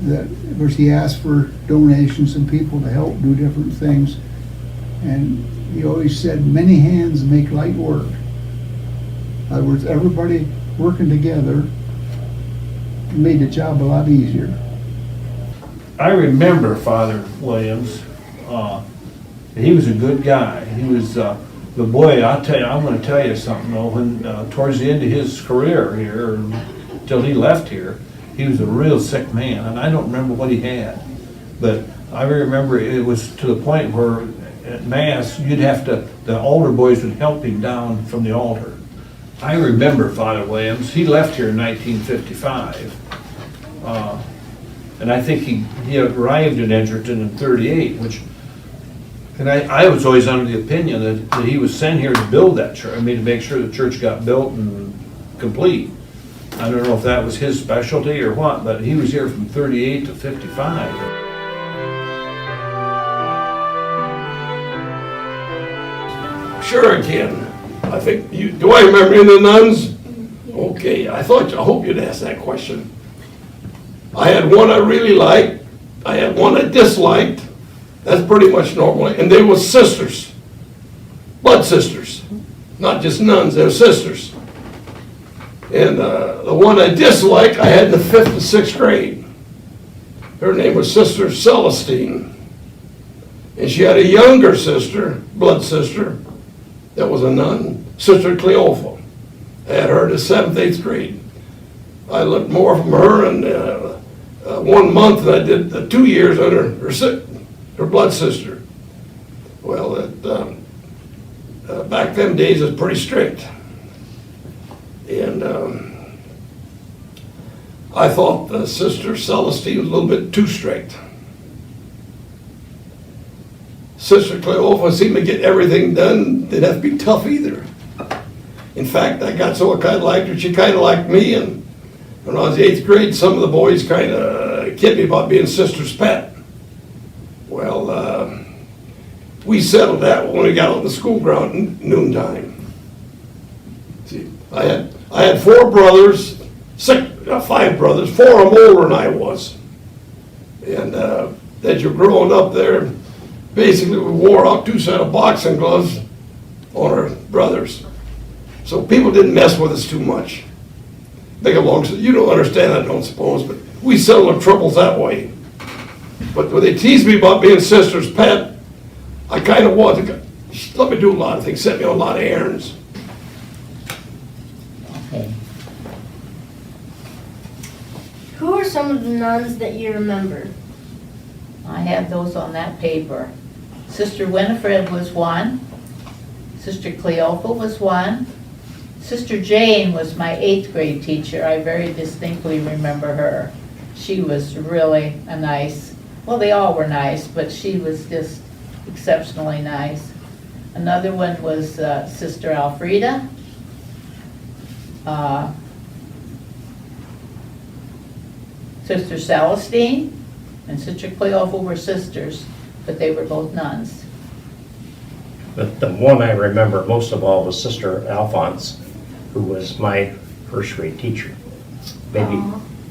that, of course, he asked for donations and people to help do different things, and he always said, many hands make light work. In other words, everybody working together made the job a lot easier. I remember Father Williams. He was a good guy. He was the boy. I'm going to tell you something though. When towards the end of his career here, until he left here, he was a real sick man, and I don't remember what he had, but I remember it was to the point where at Mass the altar boys would help him down from the altar. I remember Father Williams. He left here in 1955. And I think he arrived in Edgerton in 38, and I was always under the opinion that he was sent here to build that church. I mean, to make sure the church got built and complete. I don't know if that was his specialty or what, but he was here from 38 to 55. Sure I can. I think do I remember any of the nuns? Okay, I hope you'd ask that question. I had one I really liked. I had one I disliked. That's pretty much normal. And they were sisters. Blood sisters. Not just nuns, they were sisters. And the one I disliked, I had in the 5th and 6th grade. Her name was Sister Celestine. And she had a younger sister, blood sister, that was a nun, Sister Cleophas. I had her in the 7th, 8th grade. I learned more from her in 1 month than I did 2 years under her blood sister. Well, back them days it was pretty strict. And I thought Sister Celestine was a little bit too strict. Sister Cleophas seemed to get everything done. Didn't have to be tough either. In fact, I got so I kind of liked her. She kind of liked me. And when I was in 8th grade, some of the boys kind of kidded me about being Sister's pet. Well, we settled that when we got on the school ground at noontime. See, I had 4 brothers, 5 brothers. 4 of them older than I was. And as you're growing up there, basically we wore out 2 sets of boxing gloves on our brothers. So people didn't mess with us too much. They get along, so you don't understand that, I don't suppose, but we settle our troubles that way. But when they tease me about being sister's pet, I kind of want to, let me do a lot of things, set me on a lot of errands. Okay. Who are some of the nuns that you remember? I have those on that paper. Sister Winifred was one. Sister Cleopa was one. Sister Jane was my 8th grade teacher. I very distinctly remember her. She was really a nice, well, they all were nice, but she was just exceptionally nice. Another one was Sister Alfreda. Sister Celestine and Sister Cleopa were sisters, but they were both nuns. But the one I remember most of all was Sister Alphonse, who was my first grade teacher. Maybe,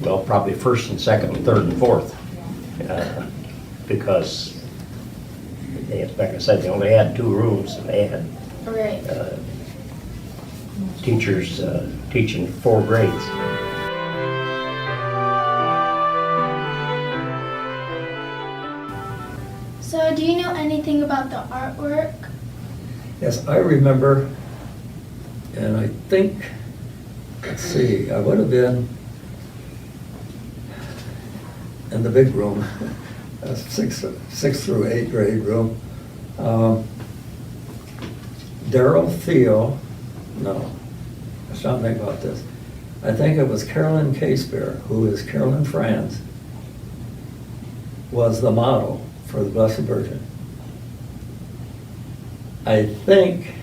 well, probably first and second and third and fourth. Because, they, like I said, they only had 2 rooms, and they had Right. teachers teaching 4 grades. So, do you know anything about the artwork? Yes, I remember, and I think, let's see, I would have been in the big room, 6th through 8th grade room. Daryl Theo, no, let's not think about this. I think it was Carolyn Casebear, who is Carolyn Franz, was the model for the Blessed Virgin. I think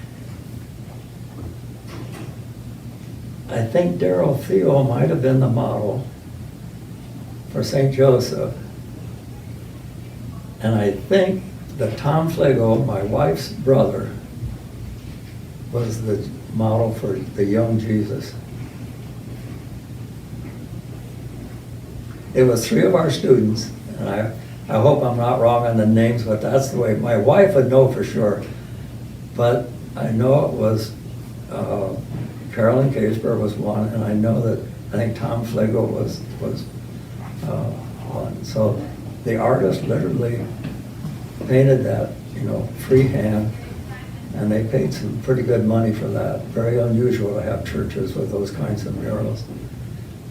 Daryl Theo might have been the model for St. Joseph. And I think that Tom Flago, my wife's brother, was the model for the young Jesus. It was 3 of our students, and I hope I'm not wrong on the names, but that's the way, my wife would know for sure. But I know it was, Carolyn Casebear was one, and I know that, I think Tom Flago was one. So the artist literally painted that, freehand, and they paid some pretty good money for that. Very unusual to have churches with those kinds of murals.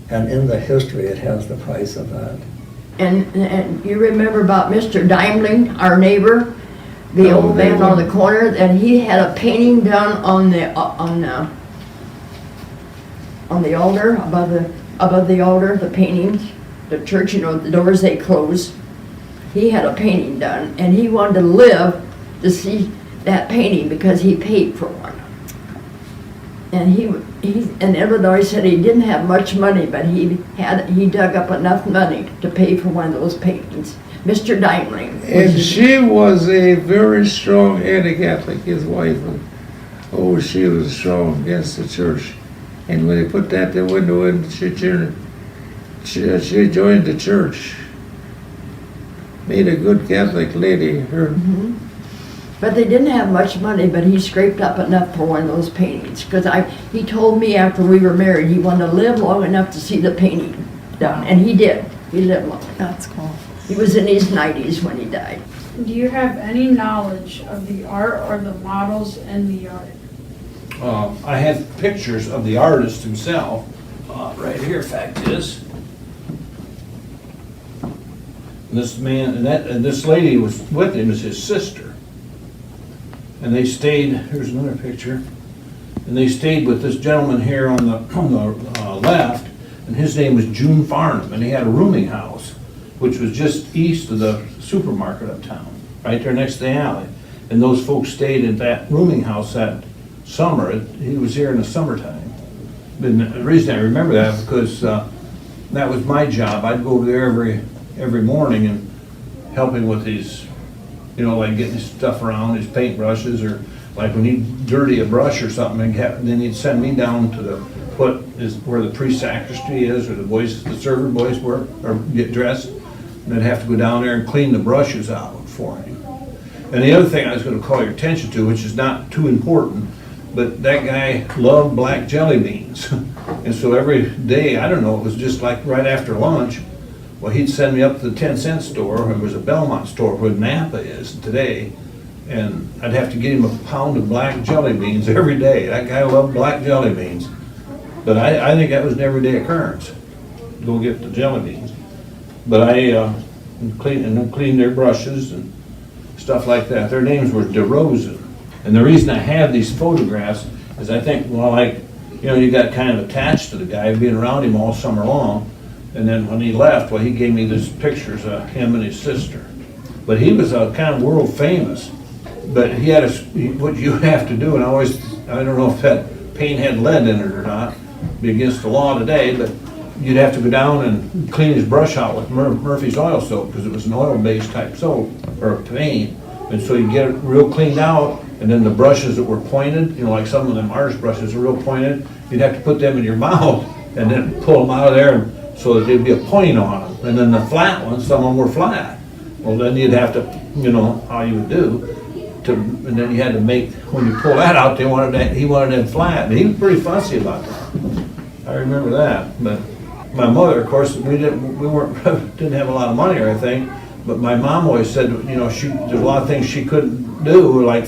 And in the history, it has the price of that. And you remember about Mr. Daimling, our neighbor, the old man on the corner, and he had a painting done on the altar, above the altar, the paintings, the church, the doors they closed. He had a painting done, and he wanted to live to see that painting because he paid for one. And in Illinois said he didn't have much money, but he dug up enough money to pay for one of those paintings. Mr. Daimling. And she was a very strong anti-Catholic, his wife. Oh, she was strong against the church. And when they put that the window in, she joined the church. Made a good Catholic lady. Her. Mm-hmm. But they didn't have much money, but he scraped up enough for one of those paintings. Because he told me after we were married, he wanted to live long enough to see the painting done. And he did. He lived long enough. That's cool. He was in his 90s when he died. Do you have any knowledge of the art or the models in the art? I have pictures of the artist himself, right here, fact is. This man, and this lady was with him as his sister. And they stayed, here's another picture, and they stayed with this gentleman here on the left, and his name was June Farnham, and he had a rooming house, which was just east of the supermarket uptown, right there next to the alley. And those folks stayed at that rooming house that summer. He was here in the summertime. And the reason I remember that because that was my job. I'd go over there every morning and help him with his, like getting his stuff around, his paintbrushes, or like when he'd dirty a brush or something, and then he'd send me down to where the pre-sacristy is, or the server boys work or get dressed, and I'd have to go down there and clean the brushes out for him. And the other thing I was gonna call your attention to, which is not too important, but that guy loved black jelly beans. And so every day, I don't know, it was just like right after lunch, well, he'd send me up to the 10-cent store. It was a Belmont store where Napa is today. And I'd have to get him a pound of black jelly beans every day. That guy loved black jelly beans. But I think that was an everyday occurrence, go get the jelly beans. But I cleaned their brushes and stuff like that. Their names were de Rosen. And the reason I have these photographs is I think, well, like, you know, you got kind of attached to the guy, being around him all summer long. And then when he left, well, he gave me these pictures of him and his sister. But he was kind of world famous. But he had what you have to do, and I don't know if that paint had lead in it or not, be against the law today, but you'd have to go down and clean his brush out with Murphy's oil soap, because it was an oil-based type soap, or paint. And so you get it real cleaned out, and then the brushes that were pointed, you know, like some of them Irish brushes are real pointed, you'd have to put them in your mouth and then pull them out of there so that there'd be a point on them. And then the flat ones, some of them were flat. Well, then you'd have to, you know, how you would do. And then you had to make, when you pull that out, he wanted them flat. And he was pretty fussy about that. I remember that. But my mother, of course, we didn't have a lot of money or anything. But my mom always said, you know, there's a lot of things she couldn't do, like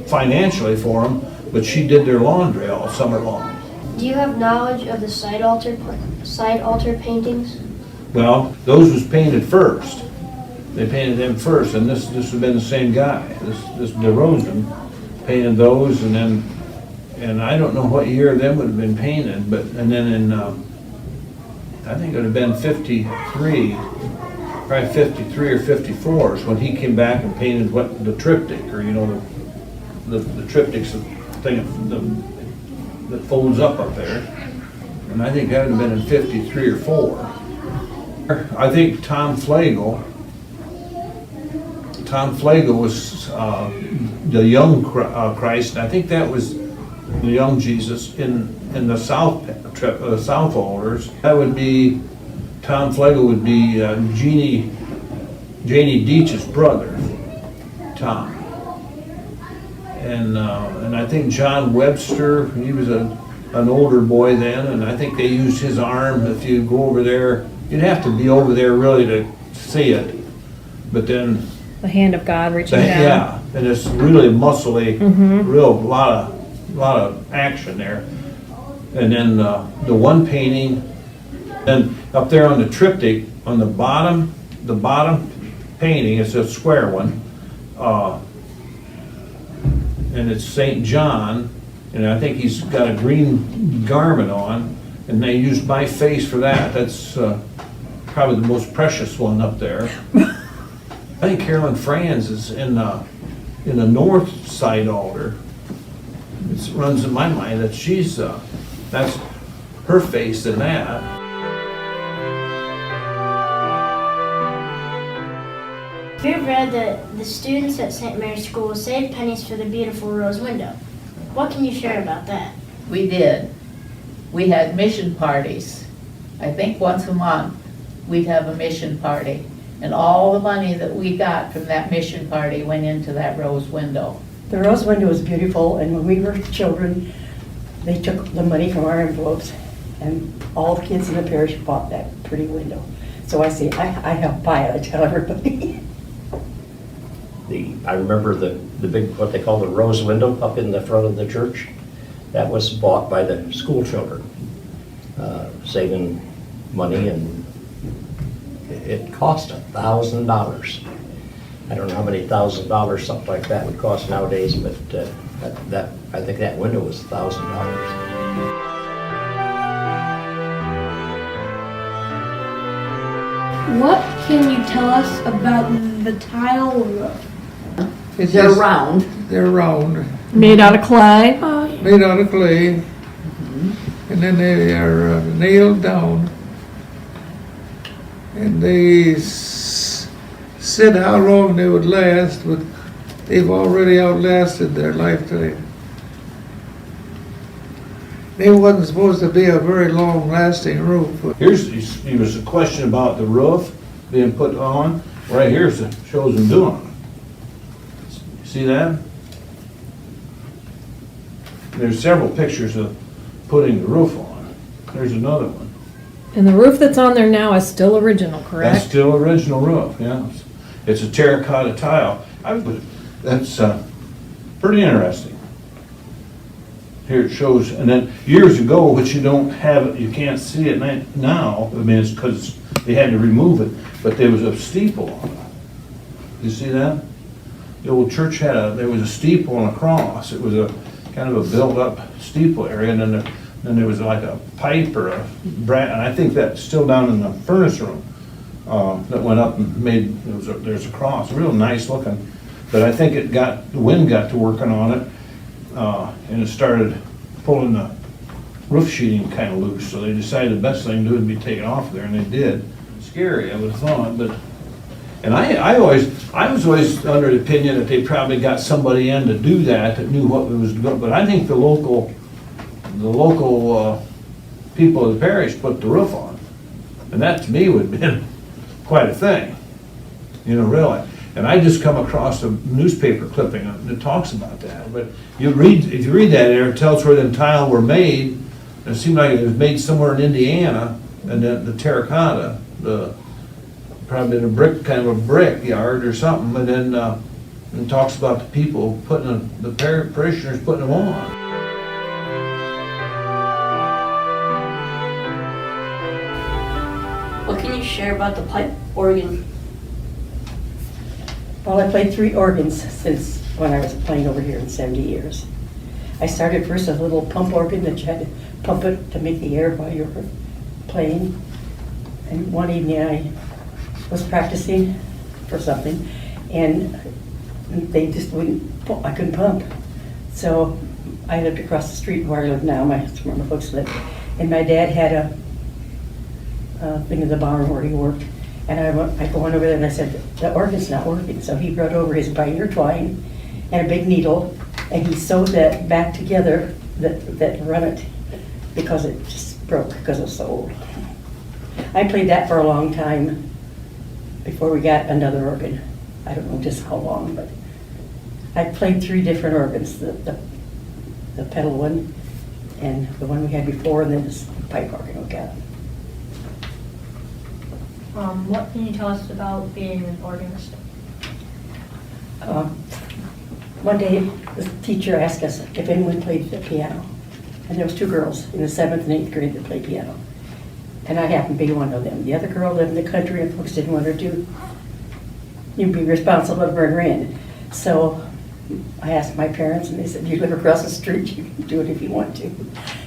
financially for them, but she did their laundry all summer long. Do you have knowledge of the side altar paintings? Well, those was painted first. They painted them first, and this would have been the same guy. This de Rosen painted those, and I don't know what year them would have been painted, but and then in I think it would have been 53, probably 53 or 54 is when he came back and painted the triptych, or you know the triptych's the thing that folds up there, and I think that would have been in 53 or 4. I think Tom Flagle was the young Christ, and I think that was the young Jesus in the south altars. That would be, Tom Flagle would be Janie Deitch's brother, Tom. And I think John Webster, he was an older boy then, and I think they used his arm. If you go over there, you'd have to be over there really to see it, but then The hand of God reaching down. yeah, and it's really muscly, real lot of action there. And then the one painting, and up there on the triptych, on the bottom painting, it's a square one, and it's St. John, and I think he's got a green garment on, and they used my face for that. That's probably the most precious one up there. I think Carolyn Franz is in the north side altar. It runs in my mind that that's her face in that. We have read that the students at St. Mary's School saved pennies for the beautiful rose window. What can you share about that? We did. We had mission parties. I think once a month we'd have a mission party. And all the money that we got from that mission party went into that rose window. The rose window was beautiful, and when we were children, they took the money from our envelopes, and all the kids in the parish bought that pretty window. So I say, I help buy it, I tell everybody. I remember the big, what they call the rose window up in the front of the church. That was bought by the school children, saving money, and it cost $1,000. I don't know how many $1,000 something like that would cost nowadays, but I think that window was $1,000. What can you tell us about the tile roof? They're round. They're round. Made out of clay? Made out of clay. And then they are nailed down. And they said how long they would last, but they've already outlasted their lifetime. They wasn't supposed to be a very long-lasting roof. Here's a question about the roof being put on. Right here shows them doing it. See that? There's several pictures of putting the roof on. There's another one. And the roof that's on there now is still original, correct? That's still original roof, yeah. It's a terracotta tile. That's pretty interesting. Here it shows, and then years ago, which you don't have, you can't see it now, I mean, it's because they had to remove it, but there was a steeple on it. You see that? The old church there was a steeple and a cross. It was a kind of a built-up steeple area, and then there was like a pipe or a and I think that's still down in the furnace room that went up and made, there's a cross, real nice looking. But I think the wind got to working on it, and it started pulling the roof sheeting kind of loose, so they decided the best thing to do would be take it off there, and they did. Scary, I would have thought, but, and I was always under the opinion that they probably got somebody in to do that knew what was going, but I think the local people of the parish put the roof on, and that to me would have been quite a thing, really. And I just come across a newspaper clipping that talks about that. But if you read that there, it tells where the tile were made. It seemed like it was made somewhere in Indiana, and then the terracotta, probably in kind of a brick yard or something. And then it talks about the people the parishioners putting them on. What can you share about the pipe organ? Well, I played 3 organs since when I was playing over here in 70 years. I started first with a little pump organ that you had to pump it to make the air while you were playing. And one evening I was practicing for something, and they just I couldn't pump. So I lived across the street where I live now, that's where my folks lived. And my dad had a thing in the barn where he worked. And I go on over there and I said, the organ's not working. So he brought over his binder twine and a big needle, and he sewed that back together, that run it, because it just broke because it was so old. I played that for a long time before we got another organ. I don't know just how long, but I played 3 different organs, the pedal one, and the one we had before, and then this pipe organ we got. What can you tell us about being an organist? One day, the teacher asked us if anyone played the piano. And there was 2 girls in the 7th and 8th grade that played piano. And I happened to be one of them. The other girl lived in the country, and folks didn't want her to be responsible to bring her in. So I asked my parents, and they said, you live across the street, you can do it if you want to.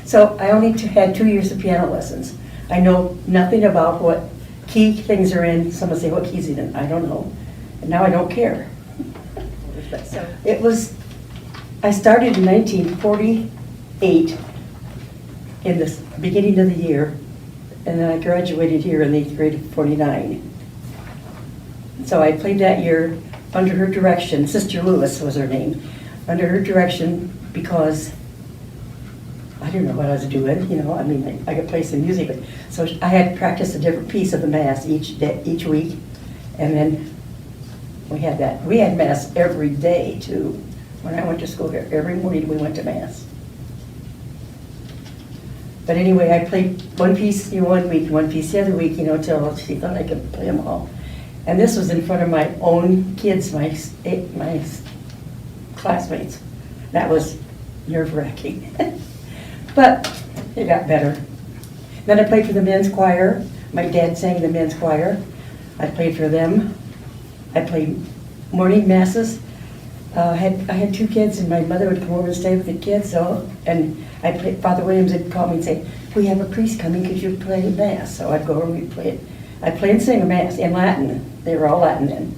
So I only had 2 years of piano lessons. I know nothing about what key things are in. Someone say, what key's in? I don't know. And now I don't care. So I started in 1948 in the beginning of the year, and then I graduated here in the 8th grade of 49. So I played that year under her direction. Sister Lewis was her name. Under her direction, because I didn't know what I was doing, I could play some music. But, so I had to practice a different piece of the Mass each week, and then we had Mass every day too. When I went to school here, every morning we went to Mass. But anyway, I played one piece 1 week, one piece the other week, till she thought I could play them all. And this was in front of my own kids, my classmates. That was nerve-wracking. But it got better. Then I played for the men's choir. My dad sang in the men's choir. I played for them. I played morning masses. I had 2 kids, and my mother would come over and stay with the kids. Father Williams would call me and say, we have a priest coming, could you play Mass? So I'd go over and we'd play it. I'd play and sing a Mass in Latin. They were all Latin then.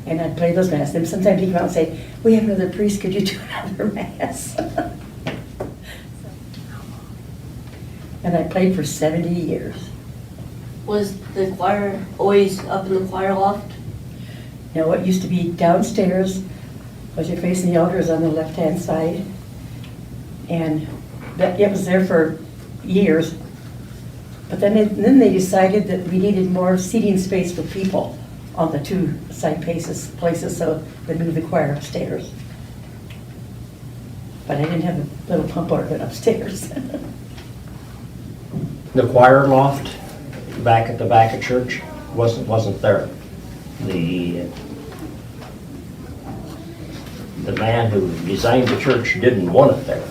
And I'd play those Mass. Then sometimes he'd come out and say, we have another priest, could you do another Mass? And I played for 70 years. Was the choir always up in the choir loft? No, it used to be downstairs, as you're facing the altar is on the left-hand side. And it was there for years. But then they decided that we needed more seating space for people on the two side places, so they moved the choir upstairs. But I didn't have a little pump organ upstairs. The choir loft back at the back of church wasn't there. The man who designed the church didn't want it there.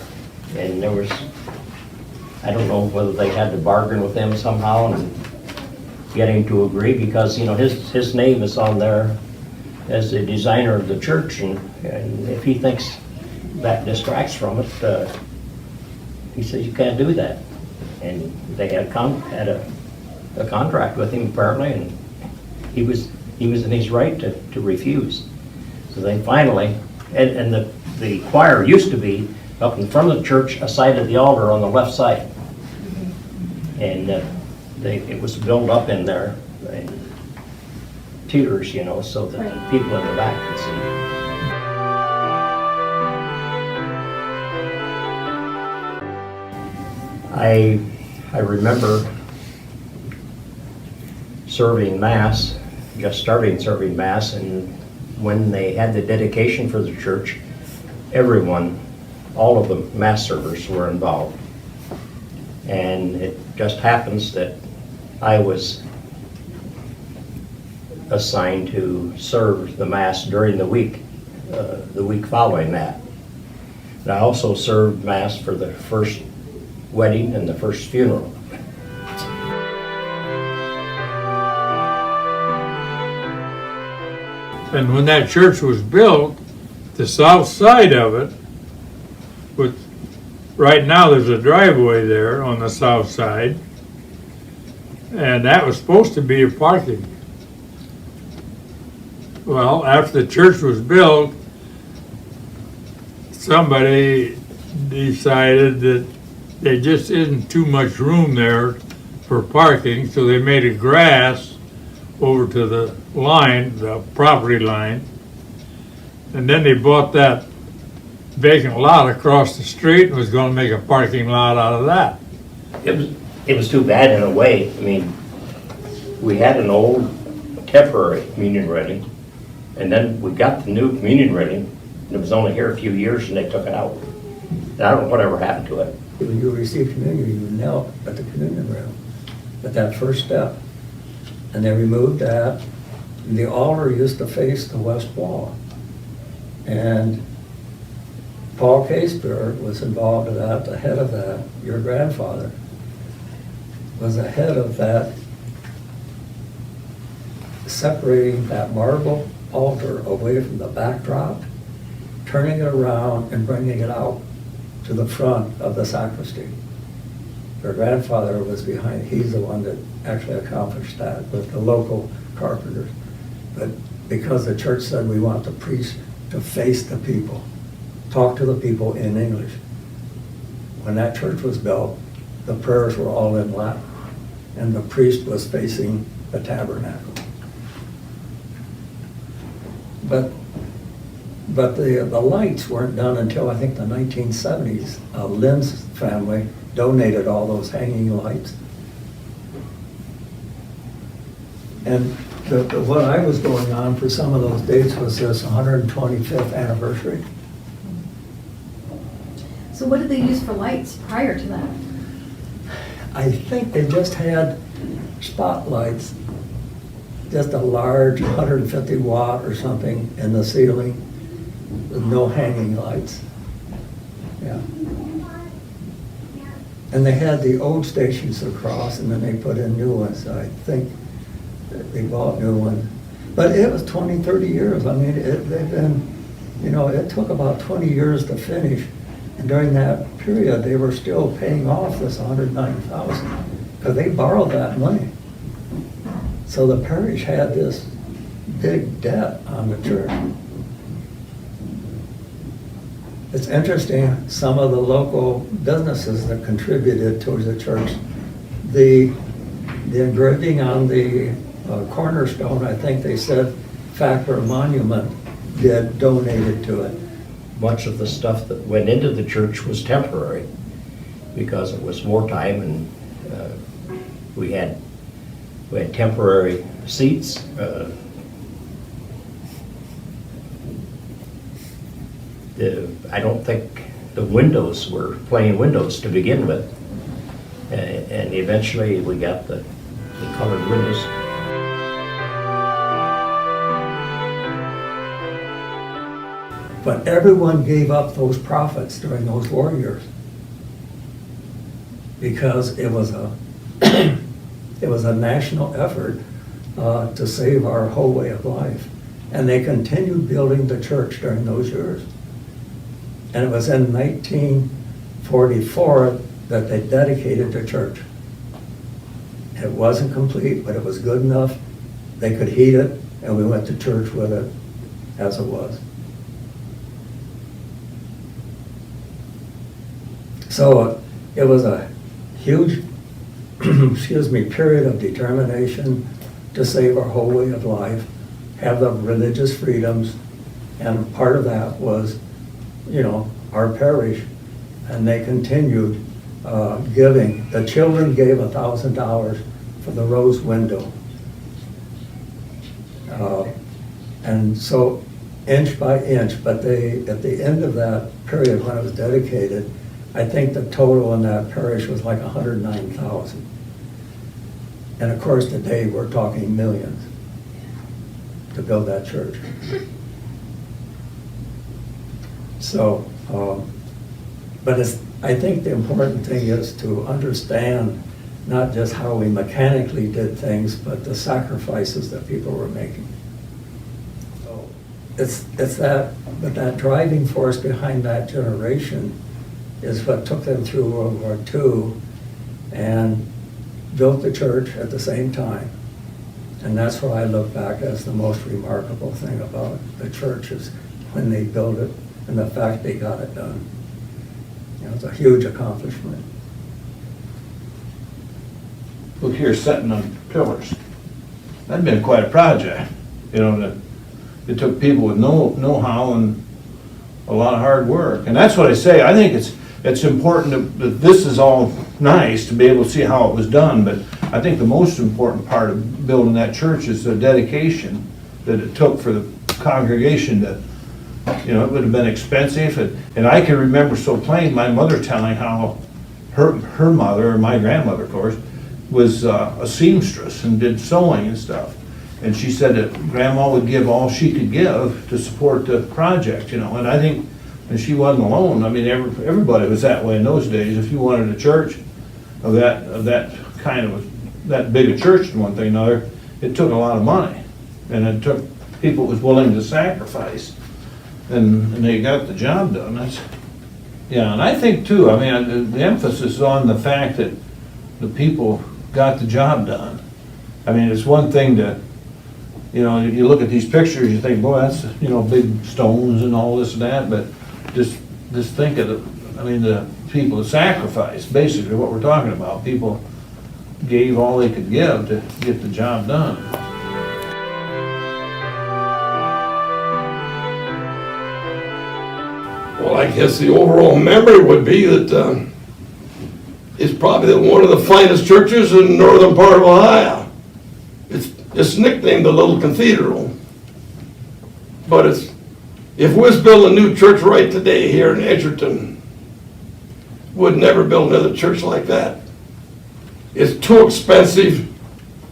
And there was, I don't know whether they had to bargain with him somehow and get him to agree, because, you know, his name is on there as the designer of the church, and if he thinks that distracts from it, he says you can't do that. And they had a contract with him apparently, and he was in his right to refuse. So they finally, and the choir used to be up in front of the church, aside of the altar on the left side, and it was built up in there, and tiers, you know, so that people in the back could see. I remember serving Mass, just starting serving Mass, and when they had the dedication for the church, everyone, all of the Mass servers were involved. And it just happens that I was assigned to serve the Mass during the week following that. And I also served Mass for the first wedding and the first funeral. And when that church was built, the south side of it, right now there's a driveway there on the south side, and that was supposed to be a parking. Well, after the church was built, somebody decided that there just isn't too much room there for parking, so they made it grass over to the line, the property line, and then they bought that vacant lot across the street and was going to make a parking lot out of that. It was too bad in a way. I mean, we had an old temporary communion rating, and then we got the new communion rating, and it was only here a few years and they took it out. And I don't know whatever happened to it. When you received communion, you knelt at the communion rail, at that first step. And they removed that. And the altar used to face the west wall. And Paul Casebeer was involved in that, the head of that. Your grandfather was the head of that, separating that marble altar away from the backdrop, turning it around and bringing it out to the front of the sacristy. Your grandfather was behind, he's the one that actually accomplished that with the local carpenters. But because the church said we want the priest to face the people, talk to the people in English. When that church was built, the prayers were all in Latin, and the priest was facing the tabernacle. But the lights weren't done until I think the 1970s. Lynn's family donated all those hanging lights. And what I was going on for some of those dates was this 125th anniversary. So what did they use for lights prior to that? I think they just had spotlights, just a large 150 watt or something in the ceiling with no hanging lights. Yeah. And they had the old stations across, and then they put in new ones. I think they bought new ones. But it was 20, 30 years. I mean, they've been, you know, it took about 20 years to finish. And during that period, they were still paying off this $109,000 because they borrowed that money. So the parish had this big debt on the church. It's interesting, some of the local businesses that contributed towards the church, the engraving on the cornerstone, I think they said Factor Monument donated to it. Much of the stuff that went into the church was temporary because it was wartime, and we had temporary seats, I don't think the windows were plain windows to begin with. And eventually we got the colored windows. But everyone gave up those profits during those war years because it was a it was a national effort to save our whole way of life. And they continued building the church during those years. And it was in 1944 that they dedicated the church. It wasn't complete, but it was good enough. They could heat it, and we went to church with it as it was. So it was a huge, excuse me, period of determination to save our whole way of life, have the religious freedoms, and part of that was, you know, our parish, and they continued giving. The children gave $1,000 for the rose window. And so inch by inch, but they, at the end of that period when it was dedicated, I think the total in that parish was like 109,000. And of course today we're talking millions to build that church. So, but I think the important thing is to understand not just how we mechanically did things, but the sacrifices that people were making. So it's that, but that driving force behind that generation is what took them through World War II and built the church at the same time. And that's what I look back as the most remarkable thing about the church is when they built it and the fact they got it done. You know, it's a huge accomplishment. Look here, setting on pillars. That'd been quite a project. You know, that it took people with know-how and a lot of hard work. And that's what I say. I think it's important that this is all nice to be able to see how it was done, but I think the most important part of building that church is the dedication that it took for the congregation to, you know, it would have been expensive. And I can remember so plain my mother telling how her mother, or my grandmother of course, was a seamstress and did sewing and stuff. And she said that Grandma would give all she could give to support the project, you know. And I think, and she wasn't alone. I mean, everybody was that way in those days. If you wanted a church of that kind of, that big a church and one thing or another, it took a lot of money. And it took people that was willing to sacrifice. And they got the job done. That's, yeah, and I think too, I mean, the emphasis is on the fact that the people got the job done. I mean, it's one thing to, you know, you look at these pictures, you think, boy, that's, you know, big stones and all this and that, but just think of the, I mean, the people that sacrificed, basically what we're talking about. People gave all they could give to get the job done. Well, I guess the overall memory would be that it's probably one of the finest churches in the northern part of Ohio. It's nicknamed the Little Cathedral. But if we was building a new church right today here in Edgerton, would never build another church like that. It's too expensive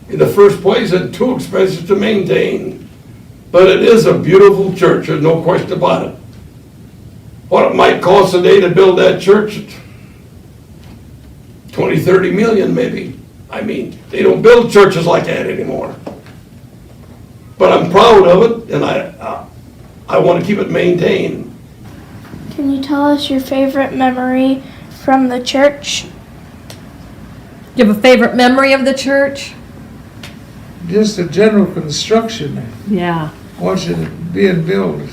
in the first place and too expensive to maintain. But it is a beautiful church, there's no question about it. What it might cost today to build that church, 20, 30 million maybe. I mean, they don't build churches like that anymore. But I'm proud of it, and I want to keep it maintained. Can you tell us your favorite memory from the church? Do you have a favorite memory of the church? Just the general construction, Yeah. watching it being built.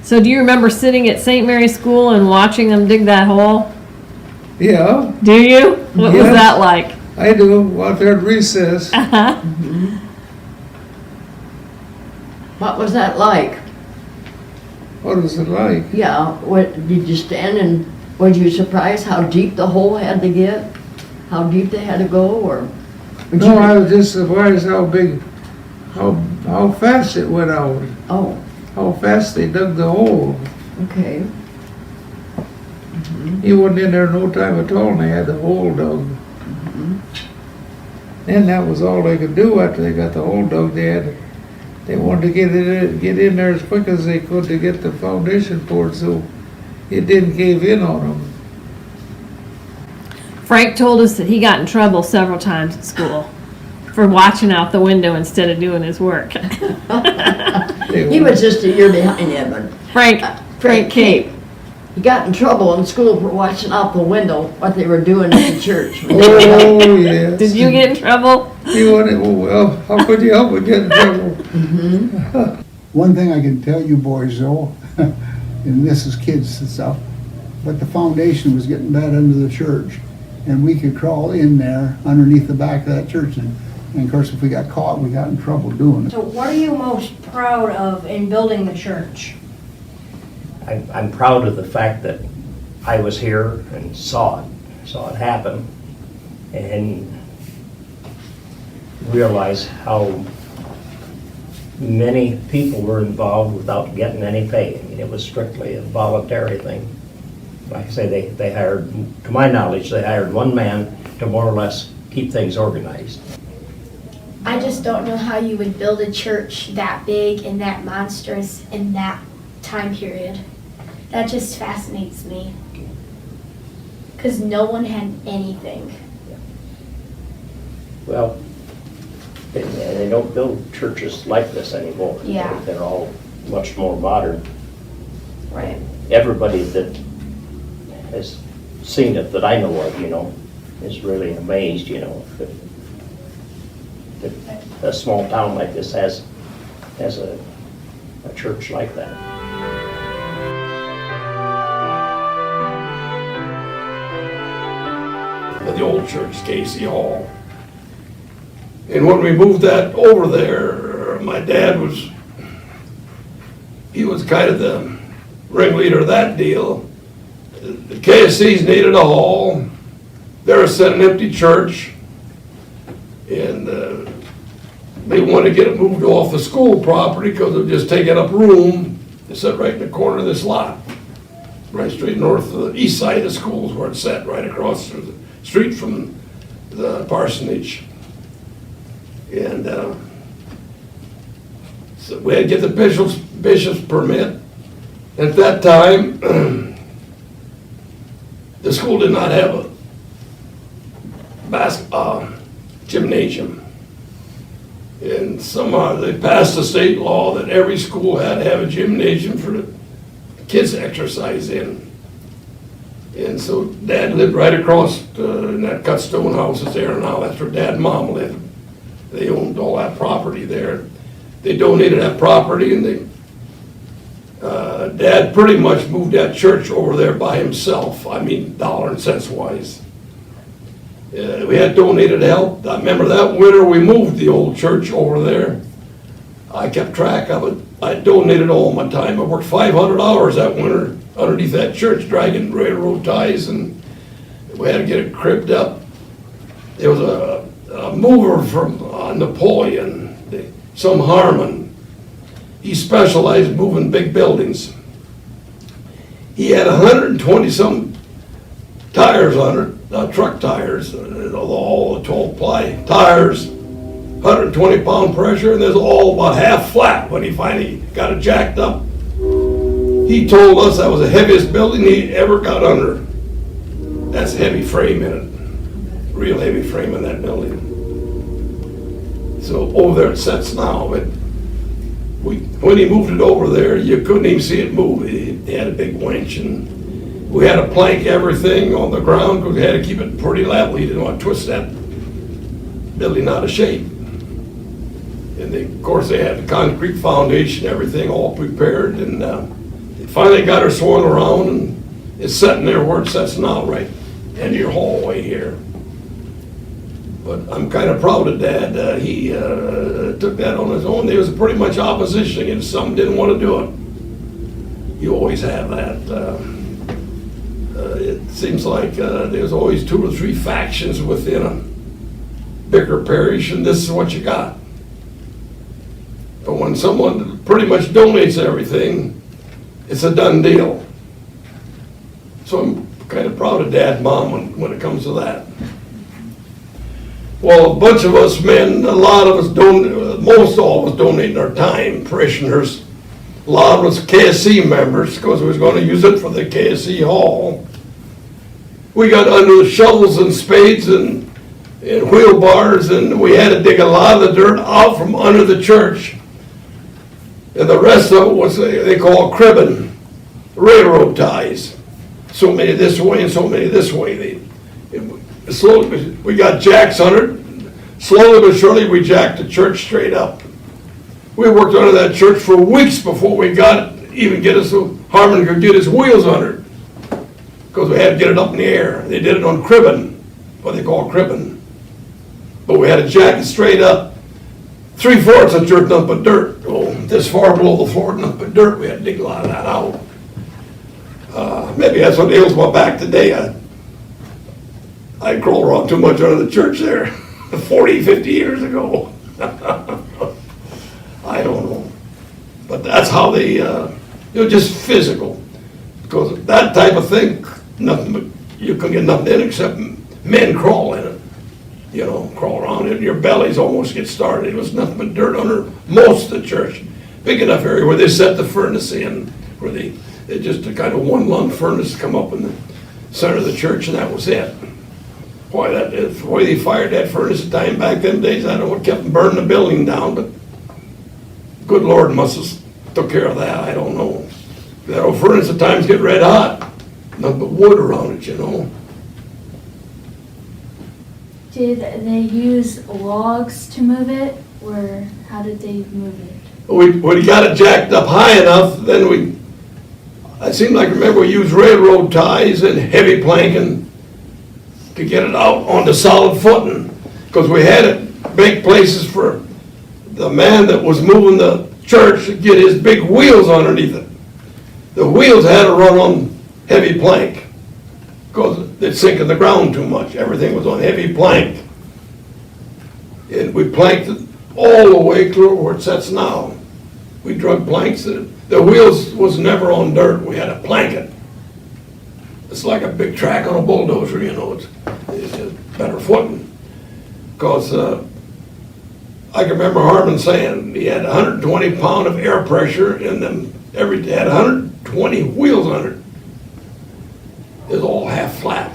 So do you remember sitting at St. Mary's School and watching them dig that hole? Yeah. Do you? What was Yes. that like? I do, out there at recess. Uh-huh. What was that like? What was it like? Yeah, what, did you stand and, was you surprised how deep the hole had to get? How deep they had to go, or? No, I was just surprised how big, how fast it went out. Oh. How fast they dug the hole. Okay. He wasn't in there no time at all, and they had the hold dug. And that was all they could do after they got the hold dug. They wanted to get in there as quick as they could to get the foundation poured so it didn't cave in on them. Frank told us that he got in trouble several times at school for watching out the window instead of doing his work. He was just a year behind Edmund. Frank Cape. He got in trouble in school for watching out the window what they were doing at the church. Oh, yes. Did you get in trouble? He wanted, oh, well, how could you help but get in trouble? One thing I can tell you boys though, and this is kids and stuff, but the foundation was getting bad under the church, and we could crawl in there underneath the back of that church, and of course if we got caught, we got in trouble doing it. So what are you most proud of in building the church? I'm proud of the fact that I was here and saw it happen, and realize how many people were involved without getting any pay. I mean, it was strictly a voluntary thing. Like I say, they hired, to my knowledge, they hired one man to more or less keep things organized. I just don't know how you would build a church that big and that monstrous in that time period. That just fascinates me. Because no one had anything. Well, they don't build churches like this anymore. Yeah. They're all much more modern. Right. Everybody that has seen it that I know of, is really amazed, that a small town like this has a church like that. The old church, Casey Hall. And when we moved that over there, my dad was kind of the ringleader of that deal. The KSCs needed a hall. They were set an empty church, and they wanted to get it moved off the school property because it was just taking up room. It sat right in the corner of this lot, right straight north of the east side of the schools where it's set, right across the street from the parsonage. And so we had to get the bishop's permit. At that time, the school did not have a gymnasium. And somehow they passed a state law that every school had to have a gymnasium for the kids to exercise in. And so Dad lived right across in that cut stone houses there now. That's where Dad and Mom lived. They owned all that property there. They donated that property, and Dad pretty much moved that church over there by himself. I mean, dollar and cents wise. We had donated help. I remember that winter we moved the old church over there. I kept track of it. I donated all my time. I worked 500 hours that winter underneath that church, dragging railroad ties, and we had to get it cribbed up. There was a mover from Napoleon, some Harmon. He specialized in moving big buildings. He had 120-some tires on it, truck tires, all the 12-ply tires, 120-pound pressure, and there's all about half flat when he finally got it jacked up. He told us that was the heaviest building he ever got under. That's heavy frame in it, real heavy frame in that building. So over there it sits now, but when he moved it over there, you couldn't even see it move. He had a big winch, and we had to plank everything on the ground because we had to keep it pretty level. He didn't want to twist that building out of shape. And of course they had the concrete foundation, everything all prepared, and they finally got her swung around, and it's sitting there where it sits now, right into your hallway here. But I'm kind of proud of Dad. He took that on his own. There was pretty much opposition against some, didn't want to do it. You always have that. It seems like there's always 2 or 3 factions within a bigger parish, and this is what you got. But when someone pretty much donates everything, It's a done deal. So I'm kind of proud of Dad and Mom when it comes to that. Well, a bunch of us men, a lot of us most all of us donating our time, parishioners. A lot of us KSC members, because we was going to use it for the KSC hall. We got under the shovels and spades and wheelbars, and we had to dig a lot of the dirt out from under the church. And the rest of it was they call cribbing, railroad ties. So many this way and so many this way. Slowly, we got jacks under it. Slowly but surely, we jacked the church straight up. We worked under that church for weeks before we got it, even get us so Harmon could get his wheels under it. Because we had to get it up in the air. They did it on cribbing, what they call cribbing. But we had to jack it straight up. 3/4 of the church, nothing but dirt. Oh, this far below the floor, nothing but dirt. We had to dig a lot of that out. Maybe that's what ails my back today. I crawled around too much under the church there 40, 50 years ago. I don't know. But that's how they, just physical. Because that type of thing, nothing but, you couldn't get nothing in except men crawl in it. Crawl around it, and your bellies almost get started. It was nothing but dirt under most of the church. Big enough area where they set the furnace in, where they just a kind of one lung furnace come up in the center of the church, and that was it. Boy, the way they fired that furnace at time back them days, I don't know what kept them burning the building down, but good Lord must have took care of that. I don't know. That old furnace at times get red hot. Nothing but wood around it, Did they use logs to move it, or how did they move it? When we got it jacked up high enough, then I seem like remember we used railroad ties and heavy planking to get it out onto solid footing. Because we had to make places for the man that was moving the church to get his big wheels underneath it. The wheels had to run on heavy plank because they'd sink in the ground too much. Everything was on heavy plank. And we planked it all the way through where it sits now. We drug planks. The wheels was never on dirt. We had to plank it. It's like a big track on a bulldozer, It's just better footing. Because I can remember Harmon saying he had 120 pound of air pressure in them every day. Had 120 wheels under it. It was all half flat.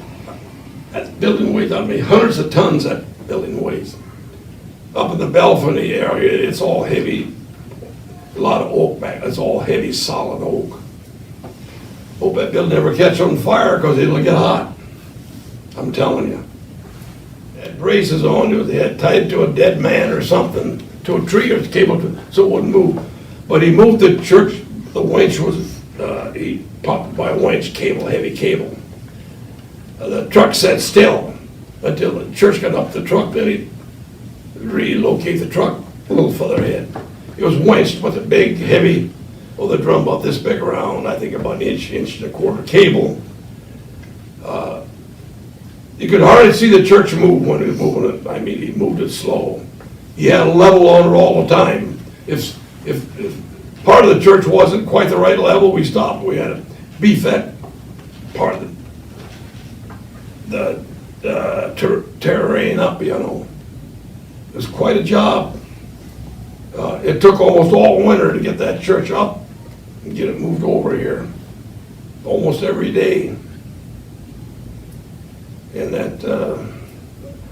That building weighs on me hundreds of tons. That building weighs. Up in the balcony area, it's all heavy. A lot of oak back. It's all heavy, solid oak. Hope that building never catch on fire because it'll get hot. I'm telling you. It had braces on it. They had tied to a dead man or something, to a tree or a cable, so it wouldn't move. But he moved the church. The winch was, he popped by a winch cable, heavy cable. The truck sat still until the church got up the truck. Then he relocate the truck a little further ahead. It was winched with a big, heavy, the drum about this big around, I think about an inch and a quarter cable. You could hardly see the church move when he was moving it. I mean, he moved it slow. He had a level on it all the time. If part of the church wasn't quite the right level, we stopped. We had to beef that part of the terrain up, It was quite a job. It took almost all winter to get that church up and get it moved over here. Almost every day. And that,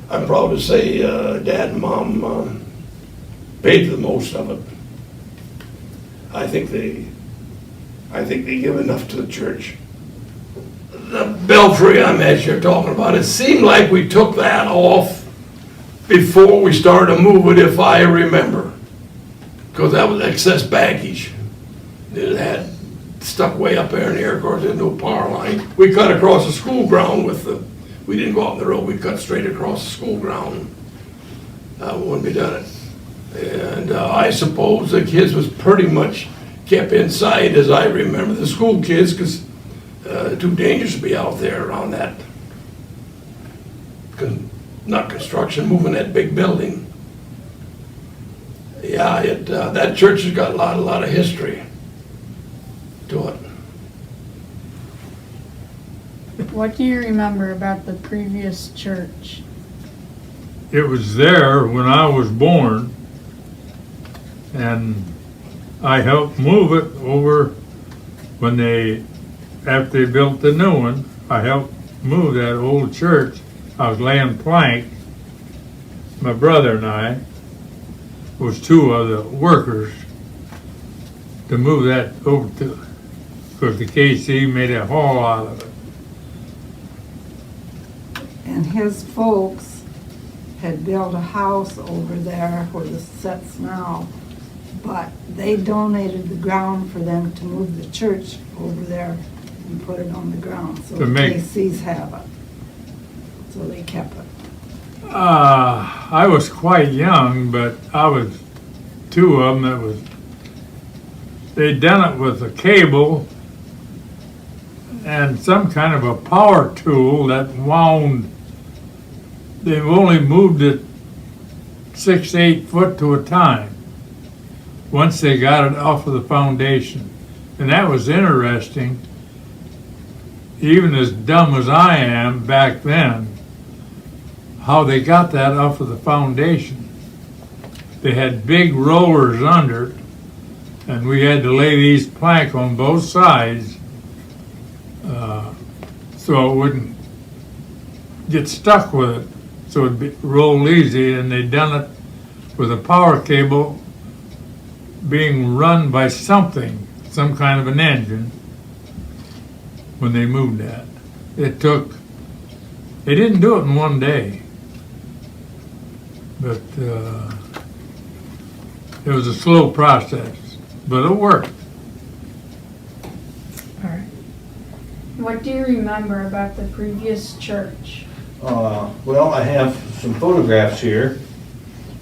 I'm proud to say, Dad and Mom paid for the most of it. I think they give enough to the church. The belfry you're talking about, it seemed like we took that off before we started to move it, if I remember. Because that was excess baggage. It had stuck way up there in the air, of course, there's no power line. We cut across the school ground we didn't go out the road, we cut straight across the school ground when we done it. And I suppose the kids was pretty much kept inside, as I remember, the school kids, because too dangerous to be out there around that, not construction, moving that big building. Yeah, that church has got a lot of history to it. What do you remember about the previous church? It was there when I was born, and I helped move it over after they built the new one. I helped move that old church. I was laying plank. My brother and I was two of the workers to move that over to, because the KC made a hall out of it. And his folks had built a house over there where the set's now, but they donated the ground for them to move the church over there and put it on the ground, so the KCs have it. So they kept it. I was quite young, but I was two of them they'd done it with a cable and some kind of a power tool that wound. They've only moved it 6 to 8 foot to a time once they got it off of the foundation. And that was interesting. Even as dumb as I am back then, how they got that off of the foundation. They had big rollers under it, and we had to lay these plank on both sides so it wouldn't get stuck with it, so it'd roll easy. And they'd done it with a power cable being run by something, some kind of an engine, when they moved that. They didn't do it in one day, but it was a slow process, but it worked. What do you remember about the previous church? Well, I have some photographs here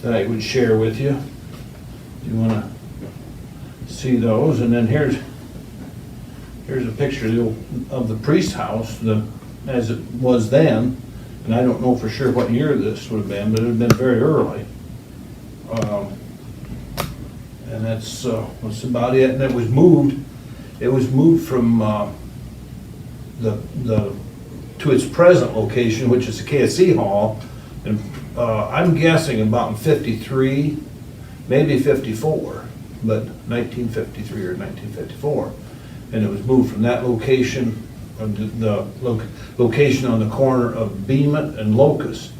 that I would share with you. Do you want to see those? And then here's a picture of the priest's house as it was then. And I don't know for sure what year this would have been, but it would have been very early. And that's about it. And it was moved. It was moved from to its present location, which is the KSC Hall, and I'm guessing about in 53, maybe 54, but 1953 or 1954. And it was moved from that location, the location on the corner of Beeman and Locust,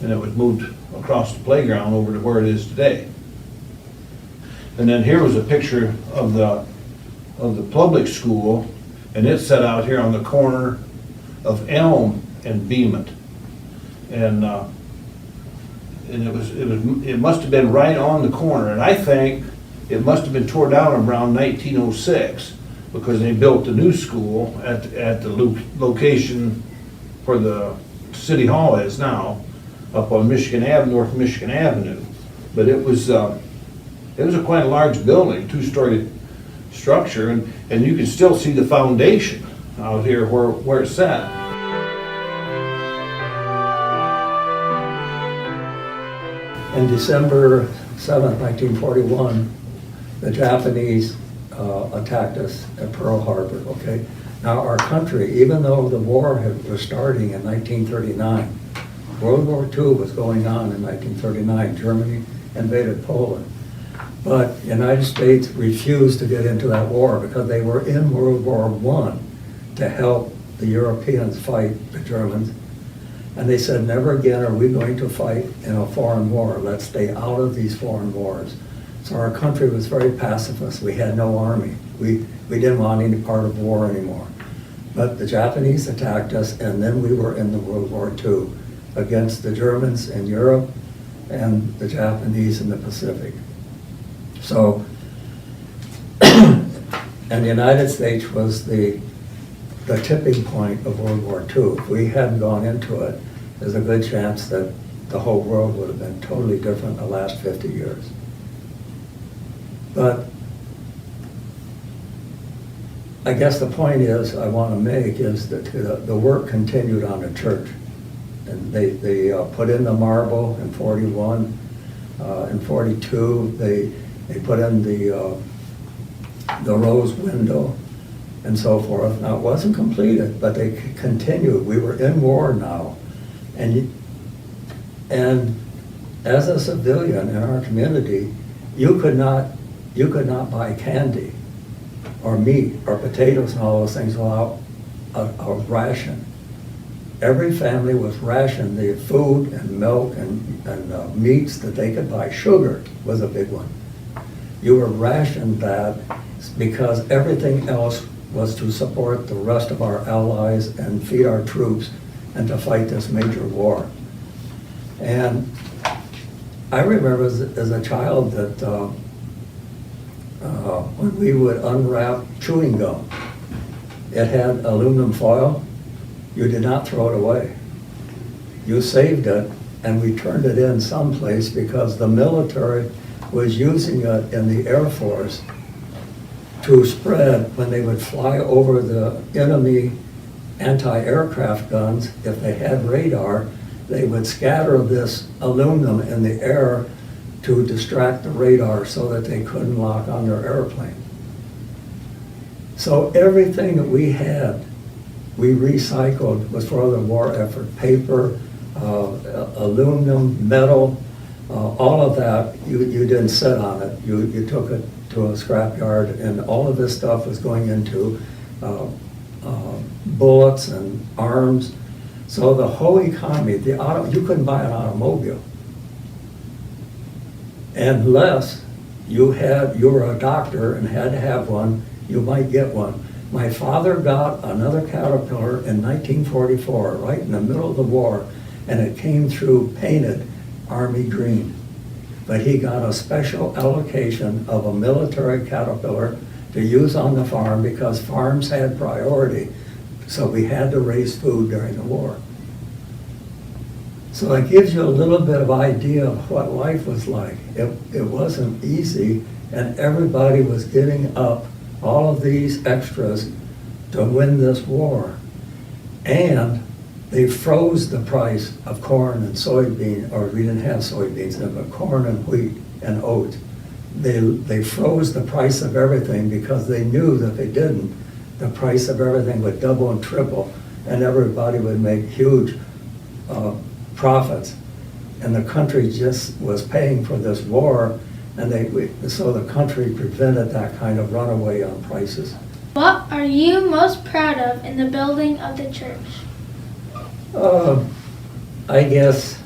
and it was moved across the playground over to where it is today. And then here was a picture of the public school, and it's set out here on the corner of Elm and Beeman, and it must have been right on the corner, and I think it must have been torn down around 1906 because they built the new school at the location where the city hall is now, up on Michigan Avenue, North Michigan Avenue. But it was a quite a large building, two-story structure, and you can still see the foundation out here where it's at. In December 7th, 1941, the Japanese attacked us at Pearl Harbor, okay? Now our country, even though the war was starting in 1939, World War II was going on in 1939. Germany invaded Poland. But the United States refused to get into that war because they were in World War I to help the Europeans fight the Germans. And they said, never again are we going to fight in a foreign war. Let's stay out of these foreign wars. So our country was very pacifist. We had no army. We didn't want any part of war anymore. But the Japanese attacked us, and then we were in the World War II against the Germans in Europe and the Japanese in the Pacific. So, and the United States was the tipping point of World War II. If we hadn't gone into it, there's a good chance that the whole world would have been totally different in the last 50 years. But I guess the point is, I want to make, is that the work continued on the church. And they put in the marble in 41. In 42, they put in the rose window. and so forth. Now, it wasn't completed, but they continued. We were in war now. And as a civilian in our community, you could not buy candy or meat or potatoes and all those things without a ration. Every family was rationed the food and milk and meats that they could buy. Sugar was a big one. You were rationed that because everything else was to support the rest of our allies and feed our troops and to fight this major war. And I remember as a child that when we would unwrap chewing gum, it had aluminum foil. You did not throw it away. You saved it, and we turned it in someplace because the military was using it in the Air Force to spread when they would fly over the enemy anti-aircraft guns. If they had radar, they would scatter this aluminum in the air to distract the radar so that they couldn't lock on their airplane. So everything that we had, we recycled was for the war effort. Paper, aluminum, metal, all of that, you didn't sit on it. You took it to a scrapyard, and all of this stuff was going into bullets and arms. So the whole economy, you couldn't buy an automobile unless you were a doctor and had to have one. You might get one. My father got another Caterpillar in 1944, right in the middle of the war, and it came through painted Army green. But he got a special allocation of a military Caterpillar to use on the farm because farms had priority. So we had to raise food during the war. So that gives you a little bit of idea of what life was like. It wasn't easy, and everybody was giving up all of these extras to win this war. And they froze the price of corn and soybean, or we didn't have soybeans then, but corn and wheat and oats. They froze the price of everything because they knew that if they didn't, the price of everything would double and triple, and everybody would make huge profits. And the country just was paying for this war, and so the country prevented that kind of runaway on prices. What are you most proud of in the building of the church? I guess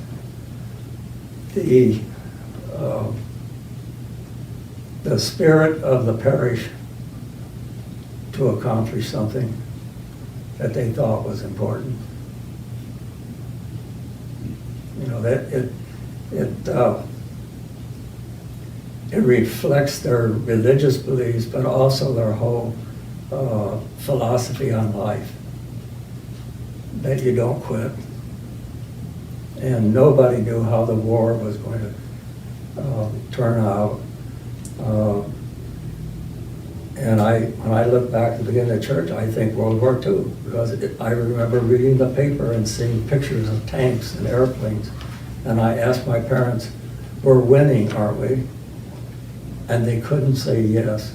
the spirit of the parish to accomplish something that they thought was important. You know, that it reflects their religious beliefs, but also their whole philosophy on life. That you don't quit. And nobody knew how the war was going to turn out. And when I look back at the beginning of the church, I think World War II, because I remember reading the paper and seeing pictures of tanks and airplanes. And I asked my parents, we're winning, aren't we? And they couldn't say yes.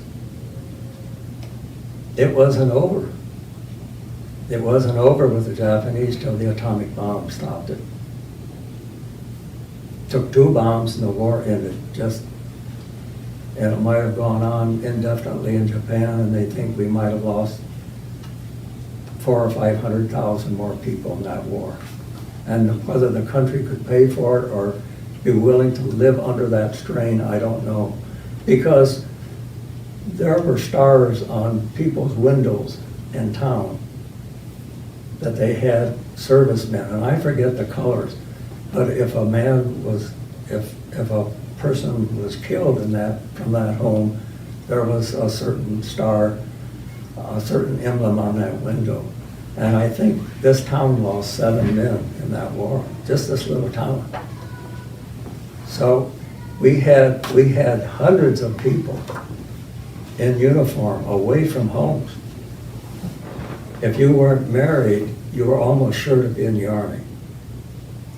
It wasn't over. It wasn't over with the Japanese till the atomic bomb stopped it. Took 2 bombs and the war ended. And it might have gone on indefinitely in Japan, and they think we might have lost 400,000 or 500,000 more people in that war. And whether the country could pay for it or be willing to live under that strain, I don't know. Because there were stars on people's windows in town that they had servicemen, and I forget the colors, but if a man was, if a person was killed from that home, there was a certain star, a certain emblem on that window. And I think this town lost 7 men in that war, just this little town. So we had hundreds of people in uniform away from homes. If you weren't married, you were almost sure to be in the Army.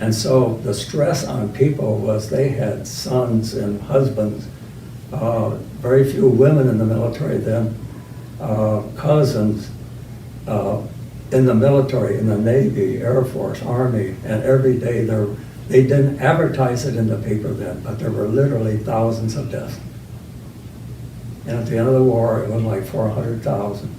And so the stress on people was they had sons and husbands, very few women in the military then. cousins in the military, in the Navy, Air Force, Army, and every day they didn't advertise it in the paper then, but there were literally thousands of deaths. And at the end of the war, it was like 400,000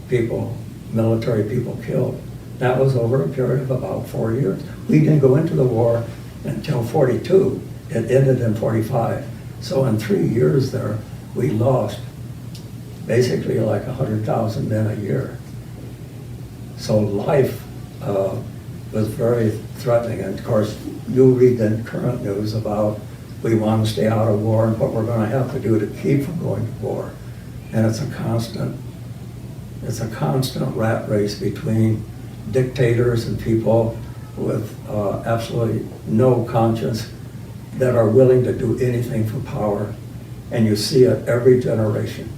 people, military people killed. That was over a period of about 4 years. We didn't go into the war until 42. It ended in 45. So in 3 years there, we lost basically like 100,000 men a year. So life was very threatening. And of course, you read the current news about we want to stay out of war and what we're going to have to do to keep from going to war. And it's a constant rat race between dictators and people with absolutely no conscience that are willing to do anything for power. And you see it every generation.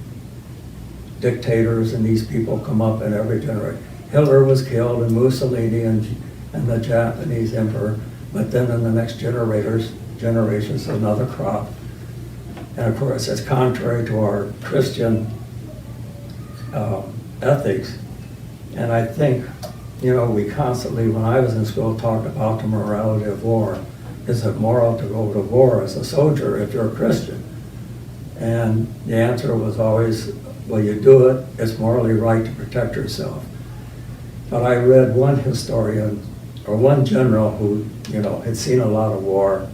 Dictators and these people come up in every generation. Hitler was killed, and Mussolini and the Japanese emperor, but then in the next generations, another crop. And of course, it's contrary to our Christian ethics. And I think, we constantly, when I was in school, talked about the morality of war. Is it moral to go to war as a soldier if you're a Christian? And the answer was always, well, you do it, it's morally right to protect yourself. But I read one historian, or one general who, had seen a lot of war,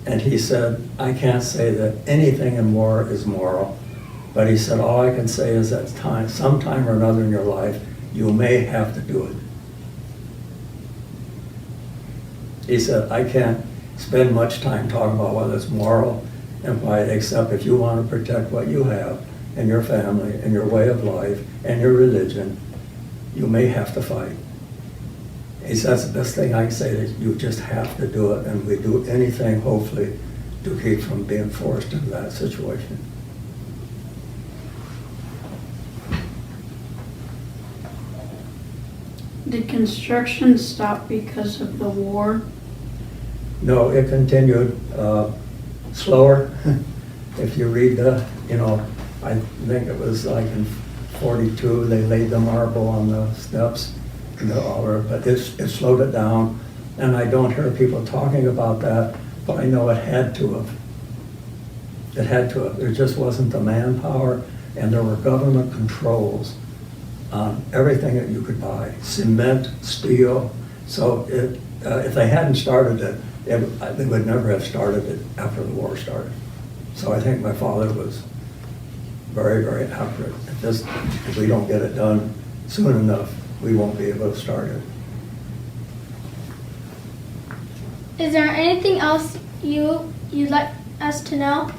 and he said, I can't say that anything in war is moral, but he said, all I can say is that sometime or another in your life, you may have to do it. He said, I can't spend much time talking about whether it's moral and why, except if you want to protect what you have and your family and your way of life and your religion, you may have to fight. He says the best thing I can say is you just have to do it, and we do anything, hopefully, to keep from being forced into that situation. Did construction stop because of the war? No, it continued slower. If you read I think it was like in 42, they laid the marble on the steps, but it slowed it down. And I don't hear people talking about that, but I know it had to have. It had to have. There just wasn't the manpower, and there were government controls on everything that you could buy, cement, steel. So if they hadn't started it, they would never have started it after the war started. So I think my father was very, very accurate. If we don't get it done soon enough, we won't be able to start it. Is there anything else you'd like us to know?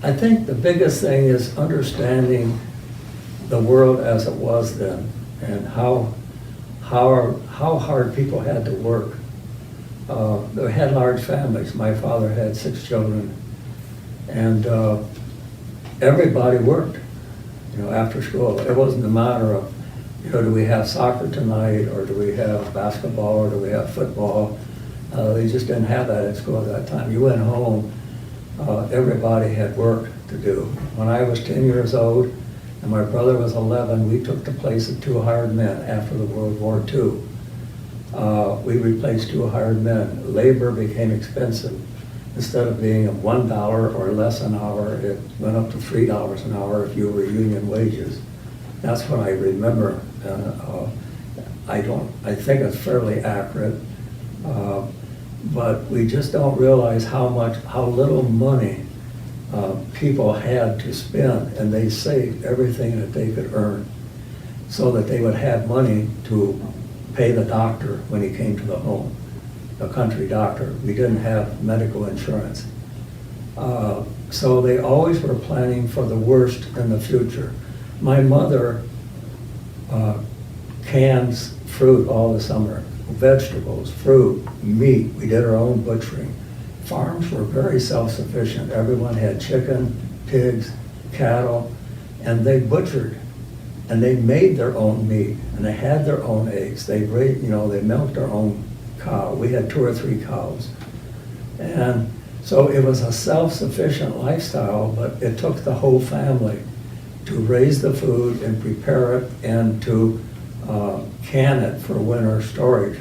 I think the biggest thing is understanding the world as it was then, and how hard people had to work. They had large families. My father had 6 children, and everybody worked, after school. It wasn't a matter of, do we have soccer tonight, or do we have basketball, or do we have football? They just didn't have that at school at that time. You went home, everybody had work to do. When I was 10 years old and my brother was 11, we took the place of 2 hired men after the World War II. We replaced 2 hired men. Labor became expensive. Instead of being $1 or less an hour, it went up to $3 an hour if you were union wages. That's what I remember. I think it's fairly accurate. But we just don't realize how little money people had to spend, and they saved everything that they could earn so that they would have money to pay the doctor when he came to the home, a country doctor. We didn't have medical insurance. So they always were planning for the worst in the future. My mother cans fruit all the summer. Vegetables, fruit, meat. We did our own butchering. Farms were very self-sufficient. Everyone had chicken, pigs, cattle, and they butchered, and they made their own meat, and they had their own eggs. They milked their own cow. We had 2 or 3 cows. And So it was a self-sufficient lifestyle, but it took the whole family to raise the food and prepare it and to can it for winter storage.